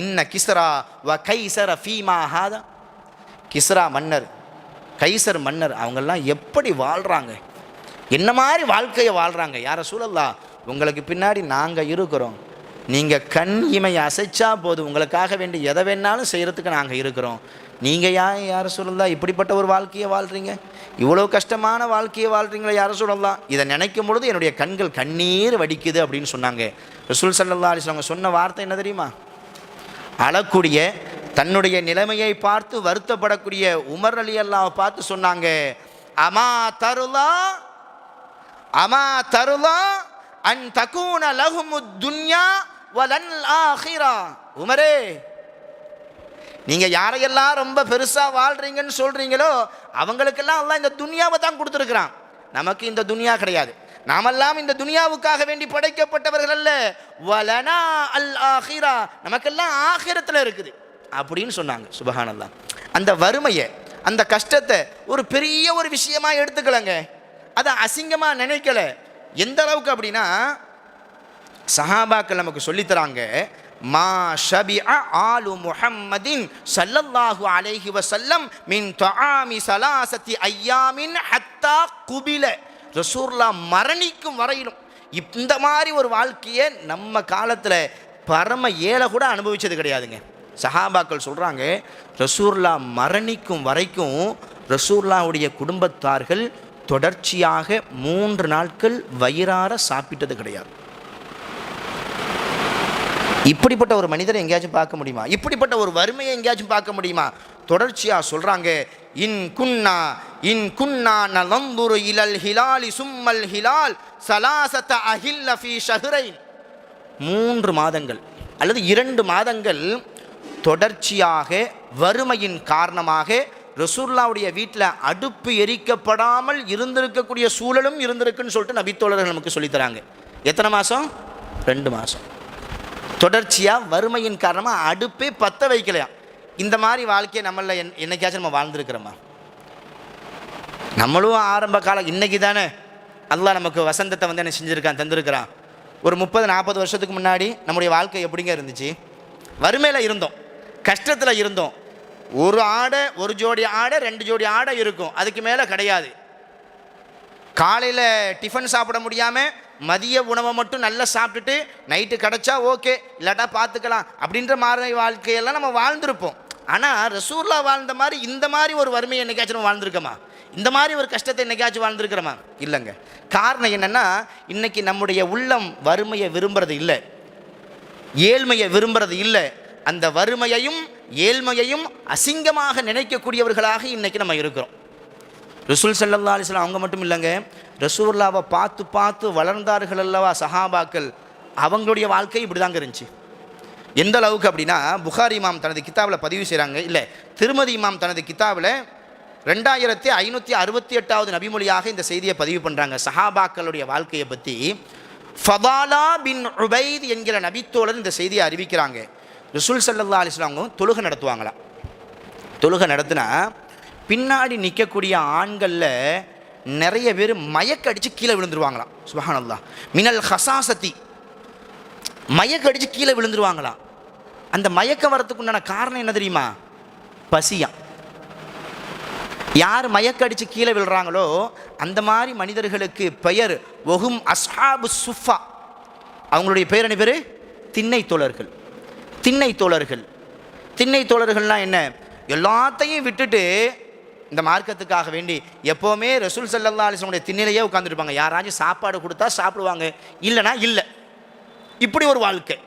இன்ன கிஸ்ரா வ கைசர ஃபீமா ஹாதா, கிஸ்ரா மன்னர், கைசர் மன்னர் அவங்கெல்லாம் எப்படி வாழ்கிறாங்க, என்ன மாதிரி வாழ்க்கையை வாழ்கிறாங்க, யா ரசூலல்லாஹ் உங்களுக்கு பின்னாடி நாங்கள் இருக்கிறோம், நீங்கள் கண் இமை அசைச்சா போதும் உங்களுக்காக வேண்டி எதை வேணாலும் செய்கிறதுக்கு நாங்கள் இருக்கிறோம், நீங்கள் யா ரசூலல்லாஹ் இப்படிப்பட்ட ஒரு வாழ்க்கையை வாழ்கிறீங்க, இவ்வளோ கஷ்டமான வாழ்க்கையை வாழ்கிறீங்களா யா ரசூலல்லாஹ், இதை நினைக்கும் பொழுது என்னுடைய கண்கள் கண்ணீர் வடிக்குது அப்படின்னு சொன்னாங்க. ரசூல் ஸல்லல்லாஹு அலைஹி வஸல்லம் சொன்ன வார்த்தை என்ன தெரியுமா? அழக்கூடிய தன்னுடைய நிலைமையை பார்த்து வருத்தப்படக்கூடிய உமர் ரலியல்லாஹு பார்த்து சொன்னாங்க, அமா தருலா அன் தகூன லஹுமுத் துன்யா வலல் ஆகிரா. உமரே, நீங்கள் யாரையெல்லாம் ரொம்ப பெருசாக வாழ்கிறீங்கன்னு சொல்கிறீங்களோ அவங்களுக்கெல்லாம் அல்லாஹ் இந்த துன்யாவை தான் கொடுத்துருக்குறான், நமக்கு இந்த துன்யா கிடையாது, நாமெல்லாம் இந்த துன்யாவுக்காக வேண்டி படைக்கப்பட்டவர்கள் அல்ல, வலனா அல் ஆகிரா, நமக்கெல்லாம் ஆகிரத்தில் இருக்குது அப்படின்னு சொன்னாங்க. சுபஹானல்லாஹ். அந்த வறுமையை, அந்த கஷ்டத்தை ஒரு பெரிய ஒரு விஷயமா எடுத்துக்கலங்க, அதை அசிங்கமாக நினைக்கல. எந்த அளவுக்கு அப்படின்னா சஹாபாக்கள் நமக்கு சொல்லித்தராங்க, மா ஷபிஅ ஆலு முஹம்மதின் ஸல்லல்லாஹு அலைஹி வஸல்லம் மின் துஆமி ஸலாஸதி அய்யாமின் ஹத்தா குபில. ரசூலுல்லாஹ் மரணிக்கும் வரையிலும் இந்த மாதிரி ஒரு வாழ்க்கையை நம்ம காலத்தில் பரம ஏழை கூட அனுபவிச்சது கிடையாதுங்க. சஹாபாக்கள் சொல்கிறாங்க, ரசூலுல்லாஹ் மரணிக்கும் வரைக்கும் ரசூலுல்லாஹ்வுடைய குடும்பத்தார்கள் தொடர்ச்சியாக 3 நாட்கள் வயிறார சாப்பிட்டது கிடையாது. இப்படிப்பட்ட ஒரு மனிதரை எங்கேயாச்சும் பார்க்க முடியுமா? இப்படிப்பட்ட ஒரு வறுமையை எங்கேயாச்சும் பார்க்க முடியுமா? தொடர்ச்சியாக சொல்கிறாங்க, இன் குன்னா நலந்துரு இலல் ஹிலாலி சும்மல் ஹிலால் சலாசத அஹில்ல ஃபீ ஷஹ்ரைன். 3 மாதங்கள் அல்லது 2 மாதங்கள் தொடர்ச்சியாக வறுமையின் காரணமாக ரசூலுல்லாஹ்வுடைய வீட்டில் அடுப்பு எரிக்கப்படாமல் இருந்திருக்கக்கூடிய சூழலும் இருந்திருக்குன்னு சொல்லிட்டு நபித்தோழர்கள் நமக்கு சொல்லித்தராங்க. எத்தனை மாதம்? 2 மாதம் தொடர்ச்சியாக வறுமையின் காரணமாக அடுப்பே பற்ற வைக்கலையா. இந்த மாதிரி வாழ்க்கையை நம்மள என்னைக்காச்சும் நம்ம வாழ்ந்துருக்கிறோமா? நம்மளும் ஆரம்ப காலம் இன்னைக்கு தானே அல்லாஹ் நமக்கு வசந்தத்தை வந்து என்ன செஞ்சுருக்கான், தந்திருக்கிறான். ஒரு 30-40 வருஷத்துக்கு முன்னாடி நம்முடைய வாழ்க்கை எப்படிங்க இருந்துச்சு? வறுமையில் இருந்தோம், கஷ்டத்தில் இருந்தோம். ஒரு ஜோடி ஆடை 2 ஜோடி ஆடை இருக்கும், அதுக்கு மேலே கிடையாது. காலையில் டிஃபன் சாப்பிட முடியாமல் மதிய உணவை மட்டும் நல்லா சாப்பிட்டுட்டு நைட்டு கிடச்சா ஓகே, இல்லாட்டா பார்த்துக்கலாம் அப்படின்ற மாதிரி வாழ்க்கையெல்லாம் நம்ம வாழ்ந்துருப்போம். ஆனால் ரசூலுல்லாஹ் வாழ்ந்த மாதிரி இந்த மாதிரி ஒரு வறுமையை என்னைக்காச்சும் நம்ம வாழ்ந்துருக்கோமா? இந்த மாதிரி ஒரு கஷ்டத்தை என்னைக்காச்சும் வாழ்ந்துருக்கிறோமா? இல்லைங்க. காரணம் என்னென்னா, இன்றைக்கி நம்முடைய உள்ளம் வறுமையை விரும்புறது இல்லை, ஏழ்மையை விரும்புறது இல்லை. அந்த வறுமையையும் ஏழ்மையையும் அசிங்கமாக நினைக்கக்கூடியவர்களாக இன்றைக்கி நம்ம இருக்கிறோம். ரசூல் ஸல்லல்லாஹு அலைஹி வஸல்லம் அவங்க மட்டும் இல்லைங்க, ரசூலுல்லாஹ்வை பார்த்து பார்த்து வளர்ந்தார்கள் அல்லவா சஹாபாக்கள், அவங்களுடைய வாழ்க்கை இப்படி தாங்க இருந்துச்சு. எந்த அளவுக்கு அப்படின்னா, புகாரி இமாம் தனது கிதாபில் பதிவு செய்கிறாங்க, இல்லை திருமதி இமாம் தனது கிதாபில் 2568வது நபிமொழியாக இந்த செய்தியை பதிவு பண்ணுறாங்க. சஹாபாக்களுடைய வாழ்க்கையை பற்றி ஃபதாலா பின் உபைத் என்கிற நபித்தோழர் இந்த செய்தியை அறிவிக்கிறாங்க. ரசூல் ஸல்லல்லாஹு அலைஹி வஸல்லம் தொழுகை நடத்துவாங்களாம். தொழுகை நடத்தினா பின்னாடி நிற்கக்கூடிய ஆண்களில் நிறைய பேர் மயக்கடிச்சு கீழே விழுந்துருவாங்களாம். சுப்ஹானல்லாஹ். மினல் ஹசாசதி, மயக்கடிச்சு கீழே விழுந்துருவாங்களாம். அந்த மயக்கம் வரத்துக்கு உண்டான காரணம் என்ன தெரியுமா? பசியா. யார் மயக்கடிச்சு கீழே விழுறாங்களோ அந்த மாதிரி மனிதர்களுக்கு பெயர் வஹும் அஸ்ஹாபு சுஃபா. அவங்களுடைய பெயர் என்ன பேர்? திண்ணை தோழர்கள். திண்ணை தோழர்கள். திண்ணை தோழர்கள்னால் என்ன? எல்லாத்தையும் விட்டுட்டு இந்த மார்க்கத்துக்காக வேண்டி எப்போவுமே ரசூல் ஸல்லல்லாஹு அலைஹி வஸல்லம் திண்ணையிலேயே உட்காந்துருப்பாங்க. யாராச்சும் சாப்பாடு கொடுத்தா சாப்பிடுவாங்க, இல்லைனா இல்லை. இப்படி ஒரு வாழ்க்கை.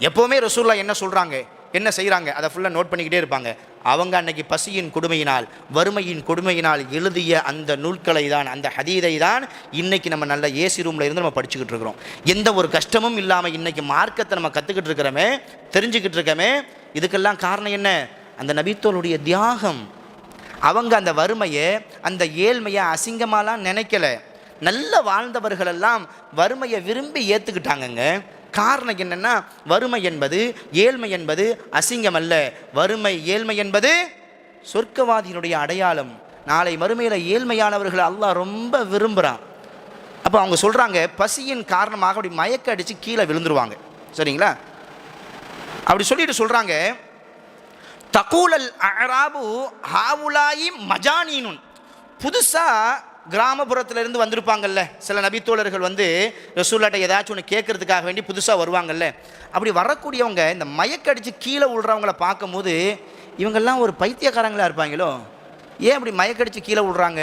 எப்போவுமே ரசூலுல்லாஹ் என்ன சொல்கிறாங்க, என்ன செய்கிறாங்க, அதை ஃபுல்லாக நோட் பண்ணிக்கிட்டே இருப்பாங்க. அவங்க அன்னைக்கு பசியின் கொடுமையினால், வறுமையின் கொடுமையினால் எழுதிய அந்த நூல்களை தான், அந்த ஹதீதை தான் இன்றைக்கி நம்ம நல்ல ஏசி ரூமில் இருந்து நம்ம படிச்சுக்கிட்டு இருக்கிறோம். எந்த ஒரு கஷ்டமும் இல்லாமல் இன்றைக்கி மார்க்கத்தை நம்ம கற்றுக்கிட்டு இருக்கிறோமே, தெரிஞ்சுக்கிட்டு இருக்கோமே. இதுக்கெல்லாம் காரணம் என்ன? அந்த நபித்தோளுடைய தியாகம். அவங்க அந்த வறுமையை, அந்த ஏழ்மையை அசிங்கமாலாம் நினைக்கல. நல்ல வாழ்ந்தவர்களெல்லாம் வறுமையை விரும்பி ஏற்றுக்கிட்டாங்கங்க. காரணம் என்னென்னா, வறுமை என்பது ஏழ்மை என்பது அசிங்கம் அல்ல. வறுமை ஏழ்மை என்பது சொர்க்கவாதியினுடைய அடையாளம். நாளை மறுமையில் ஏழ்மையானவர்களை அல்லாஹ் ரொம்ப விரும்புகிறான். அப்போ அவங்க சொல்கிறாங்க, பசியின் காரணமாக அப்படி மயக்க அடித்து கீழே விழுந்துருவாங்க. சரிங்களா? அப்படி சொல்லிட்டு சொல்கிறாங்க, தகூலல் அராபு ஹாவுலாயி மஜானீனுன். புதுசாக கிராமப்புறத்திலிருந்து வந்திருப்பாங்கல்ல சில நபித்தோழர்கள், ரசூலுல்லாஹ்ட்ட ஏதாச்சும் ஒன்று கேட்கறதுக்காக வேண்டி புதுசாக வருவாங்கல்ல. அப்படி வரக்கூடியவங்க இந்த மயக்கடிச்சு கீழே விழுறவங்கள பார்க்கும்போது இவங்கெல்லாம் ஒரு பைத்தியக்காரங்களாக இருப்பாங்களோ, ஏன் அப்படி மயக்கடிச்சு கீழே விழுறாங்க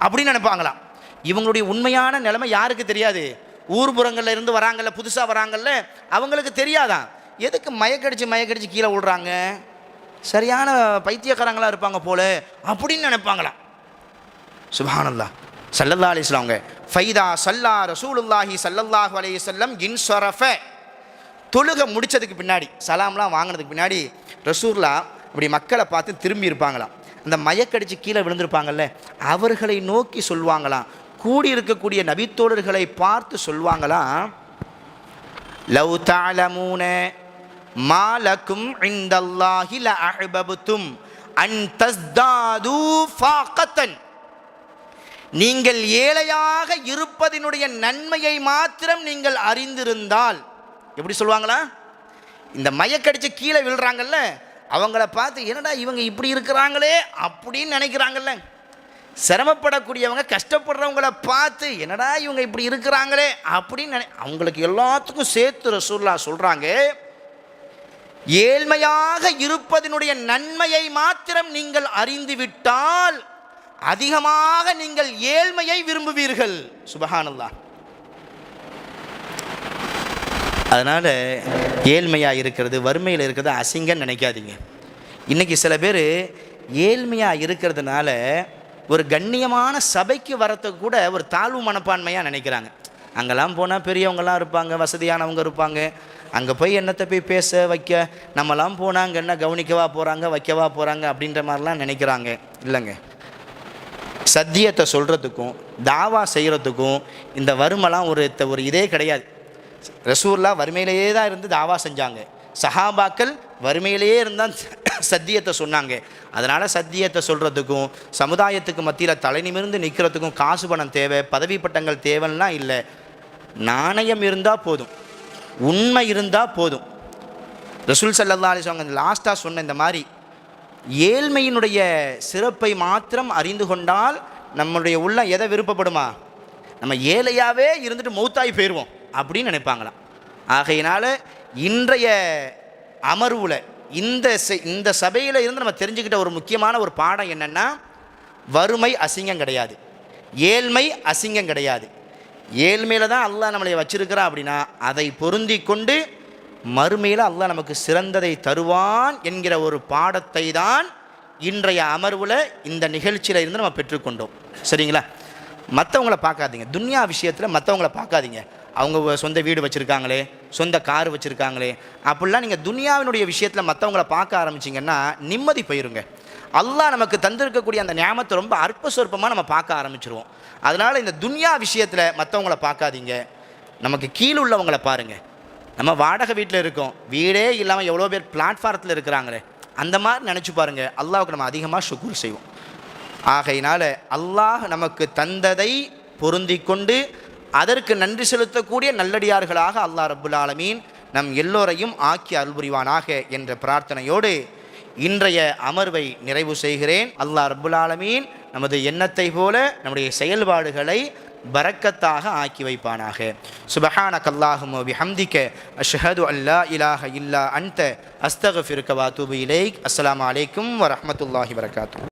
அப்படின்னு நினைப்பாங்களாம். இவங்களுடைய உண்மையான நிலைமை யாருக்கு தெரியாது? ஊர்புறங்களில் இருந்து வராங்கல்ல, புதுசாக வராங்கல்ல, அவங்களுக்கு தெரியாதான் எதுக்கு மயக்கடிச்சு கீழே விழுறாங்க, சரியான பைத்தியக்காரங்களாக இருப்பாங்க போல அப்படின்னு நினைப்பாங்களாம். சுப்ஹானல்லாஹ். ஸல்லல்லாஹு அலைஹி வஸல்லம் ஃபைதா ஸல்லா ரசூலுல்லாஹி ஸல்லல்லாஹு அலைஹி வஸல்லம் இன்ஸரஃப. தொழுகை முடித்ததுக்கு பின்னாடி, சலாம்லாம் வாங்கினதுக்கு பின்னாடி ரசூலுல்லாஹ் இப்படி மக்களை பார்த்து திரும்பி இருப்பாங்களாம். அந்த மயக்கடிச்சு கீழே விழுந்திருப்பாங்கல்ல, அவர்களை நோக்கி சொல்வாங்களாம், கூடியிருக்கக்கூடிய நபித்தோழர்களை பார்த்து சொல்வாங்களாம், லவ் தஅலமூன மா லக்கும் இன்தல்லாஹி லஅஹ்பப்தும் அன் தஸ்தாது ஃபாகத்தன். நீங்கள் ஏழையாக இருப்பதினுடைய நன்மையை மாத்திரம் நீங்கள் அறிந்திருந்தால். எப்படி சொல்லுவாங்களா? இந்த மயக்கடிச்சு கீழே விழுறாங்கல்ல, அவங்கள பார்த்து என்னடா இவங்க இப்படி இருக்கிறாங்களே அப்படின்னு நினைக்கிறாங்கல்ல. சிரமப்படக்கூடியவங்க, கஷ்டப்படுறவங்கள பார்த்து என்னடா இவங்க இப்படி இருக்கிறாங்களே அப்படின்னு அவங்களுக்கு எல்லாத்துக்கும் சேர்த்து ரசூலுல்லாஹ் சொல்கிறாங்க, ஏழ்மையாக இருப்பதனுடைய நன்மையை மாத்திரம் நீங்கள் அறிந்துவிட்டால் அதிகமாக நீங்கள் ஏழ்மையை விரும்புவீர்கள். சுப்ஹானல்லாஹ். அதனால் ஏழ்மையாக இருக்கிறது, வறுமையில் இருக்கிறது அசிங்கன்னு நினைக்காதீங்க. இன்றைக்கி சில பேர் ஏழ்மையாக இருக்கிறதுனால ஒரு கண்ணியமான சபைக்கு வரத்துக்கு கூட ஒரு தாழ்வு மனப்பான்மையாக நினைக்கிறாங்க. அங்கெல்லாம் போனால் பெரியவங்களாம் இருப்பாங்க, வசதியானவங்க இருப்பாங்க, அங்கே போய் என்னத்தை போய் பேச வைக்க, நம்மலாம் போனால் அங்கே என்ன கவனிக்கவா போகிறாங்க, வைக்கவா போகிறாங்க அப்படின்ற மாதிரிலாம் நினைக்கிறாங்க. இல்லைங்க, சத்தியத்தை சொல்கிறதுக்கும் தாவா செய்கிறதுக்கும் இந்த வறுமைலாம் ஒரு இதே கிடையாது. ரசூலுல்லாஹ் வறுமையிலேயே தான் இருந்து தாவா செஞ்சாங்க. சஹாபாக்கள் வறுமையிலேயே இருந்தால் சத்தியத்தை சொன்னாங்க. அதனால் சத்தியத்தை சொல்கிறதுக்கும் சமுதாயத்துக்கு மத்தியில் தலை நிமிர்ந்து நிற்கிறதுக்கும் காசு பணம் தேவை, பதவி பட்டங்கள் தேவைன்னா இல்லை. நாணயம் இருந்தால் போதும், உண்மை இருந்தால் போதும். ரசூல் ஸல்லல்லாஹு அலைஹி வஸல்லம் லாஸ்ட்டாக சொன்ன இந்த மாதிரி ஏழ்மையினுடைய சிறப்பை மாத்திரம் அறிந்து கொண்டால் நம்மளுடைய உள்ளம் எதை விருப்பப்படுமா? நம்ம ஏழையாகவே இருந்துட்டு மௌத்தாகி போயிடுவோம் அப்படின்னு நினைப்பாங்களாம். ஆகையினால் இன்றைய அமர்வில் இந்த சபையில் இருந்து நம்ம தெரிஞ்சுக்கிட்ட ஒரு முக்கியமான ஒரு பாடம் என்னென்னா, வறுமை அசிங்கம் கிடையாது, ஏழ்மை அசிங்கம் கிடையாது. ஏழ்மையில் தான் அல்லாஹ் நம்மளை வச்சிருக்கிறான் அப்படின்னா அதை பொருந்தி கொண்டு மறுமையில் அல்லாஹ் நமக்கு சிறந்ததை தருவான் என்கிற ஒரு பாடத்தை தான் இன்றைய அமர்வில் இந்த நிகழ்ச்சியில் இருந்து நம்ம பெற்றுக்கொண்டோம். சரிங்களா? மற்றவங்கள பார்க்காதீங்க, துன்யா விஷயத்தில் மற்றவங்கள பார்க்காதீங்க. அவங்க சொந்த வீடு வச்சுருக்காங்களே, சொந்த கார் வச்சுருக்காங்களே, அப்படிலாம் நீங்கள் துன்யாவினுடைய விஷயத்தில் மற்றவங்கள பார்க்க ஆரம்பிச்சிங்கன்னா நிம்மதி போயிருங்க. அல்லாஹ் நமக்கு தந்திருக்கக்கூடிய அந்த ஞாபகத்தை ரொம்ப அற்ப சொற்பமாக நம்ம பார்க்க ஆரம்பிச்சிருவோம். அதனால் இந்த துன்யா விஷயத்தில் மற்றவங்கள பார்க்காதீங்க, நமக்கு கீழே உள்ளவங்களை பாருங்கள். நம்ம வாடகை வீட்டில் இருக்கோம், வீடே இல்லாமல் எவ்வளோ பேர் பிளாட்ஃபாரத்தில் இருக்கிறாங்களே, அந்த மாதிரி நினச்சி பாருங்கள், அல்லாஹ்வுக்கு நம்ம அதிகமாக ஷுக்ர் செய்வோம். ஆகையினால் அல்லாஹ் நமக்கு தந்ததை பொருந்தி கொண்டு அதற்கு நன்றி செலுத்தக்கூடிய நல்லடியார்களாக அல்லாஹ் ரப்புல் ஆலமீன் நம் எல்லோரையும் ஆக்கி அருள் புரிவானாக என்ற பிரார்த்தனையோடு இன்றைய அமர்வை நிறைவு செய்கிறேன். அல்லாஹ் ரப்புல் ஆலமீன் நமது எண்ணத்தை போல நம்முடைய செயல்பாடுகளை பரக்கத்தாக ஆக்கி வைப்பானாக. சுப்ஹானக அல்லாஹும்ம வ பிஹம்திக அஷ்ஹது அல்லா இலாஹ இல்லா அன்த அஸ்தக்ஃபிருக வ அத்தூபு இலைக். அஸ்ஸலாமு அலைக்கும் வ ரஹ்மத்துல்லாஹி வ பரகாத்துஹு.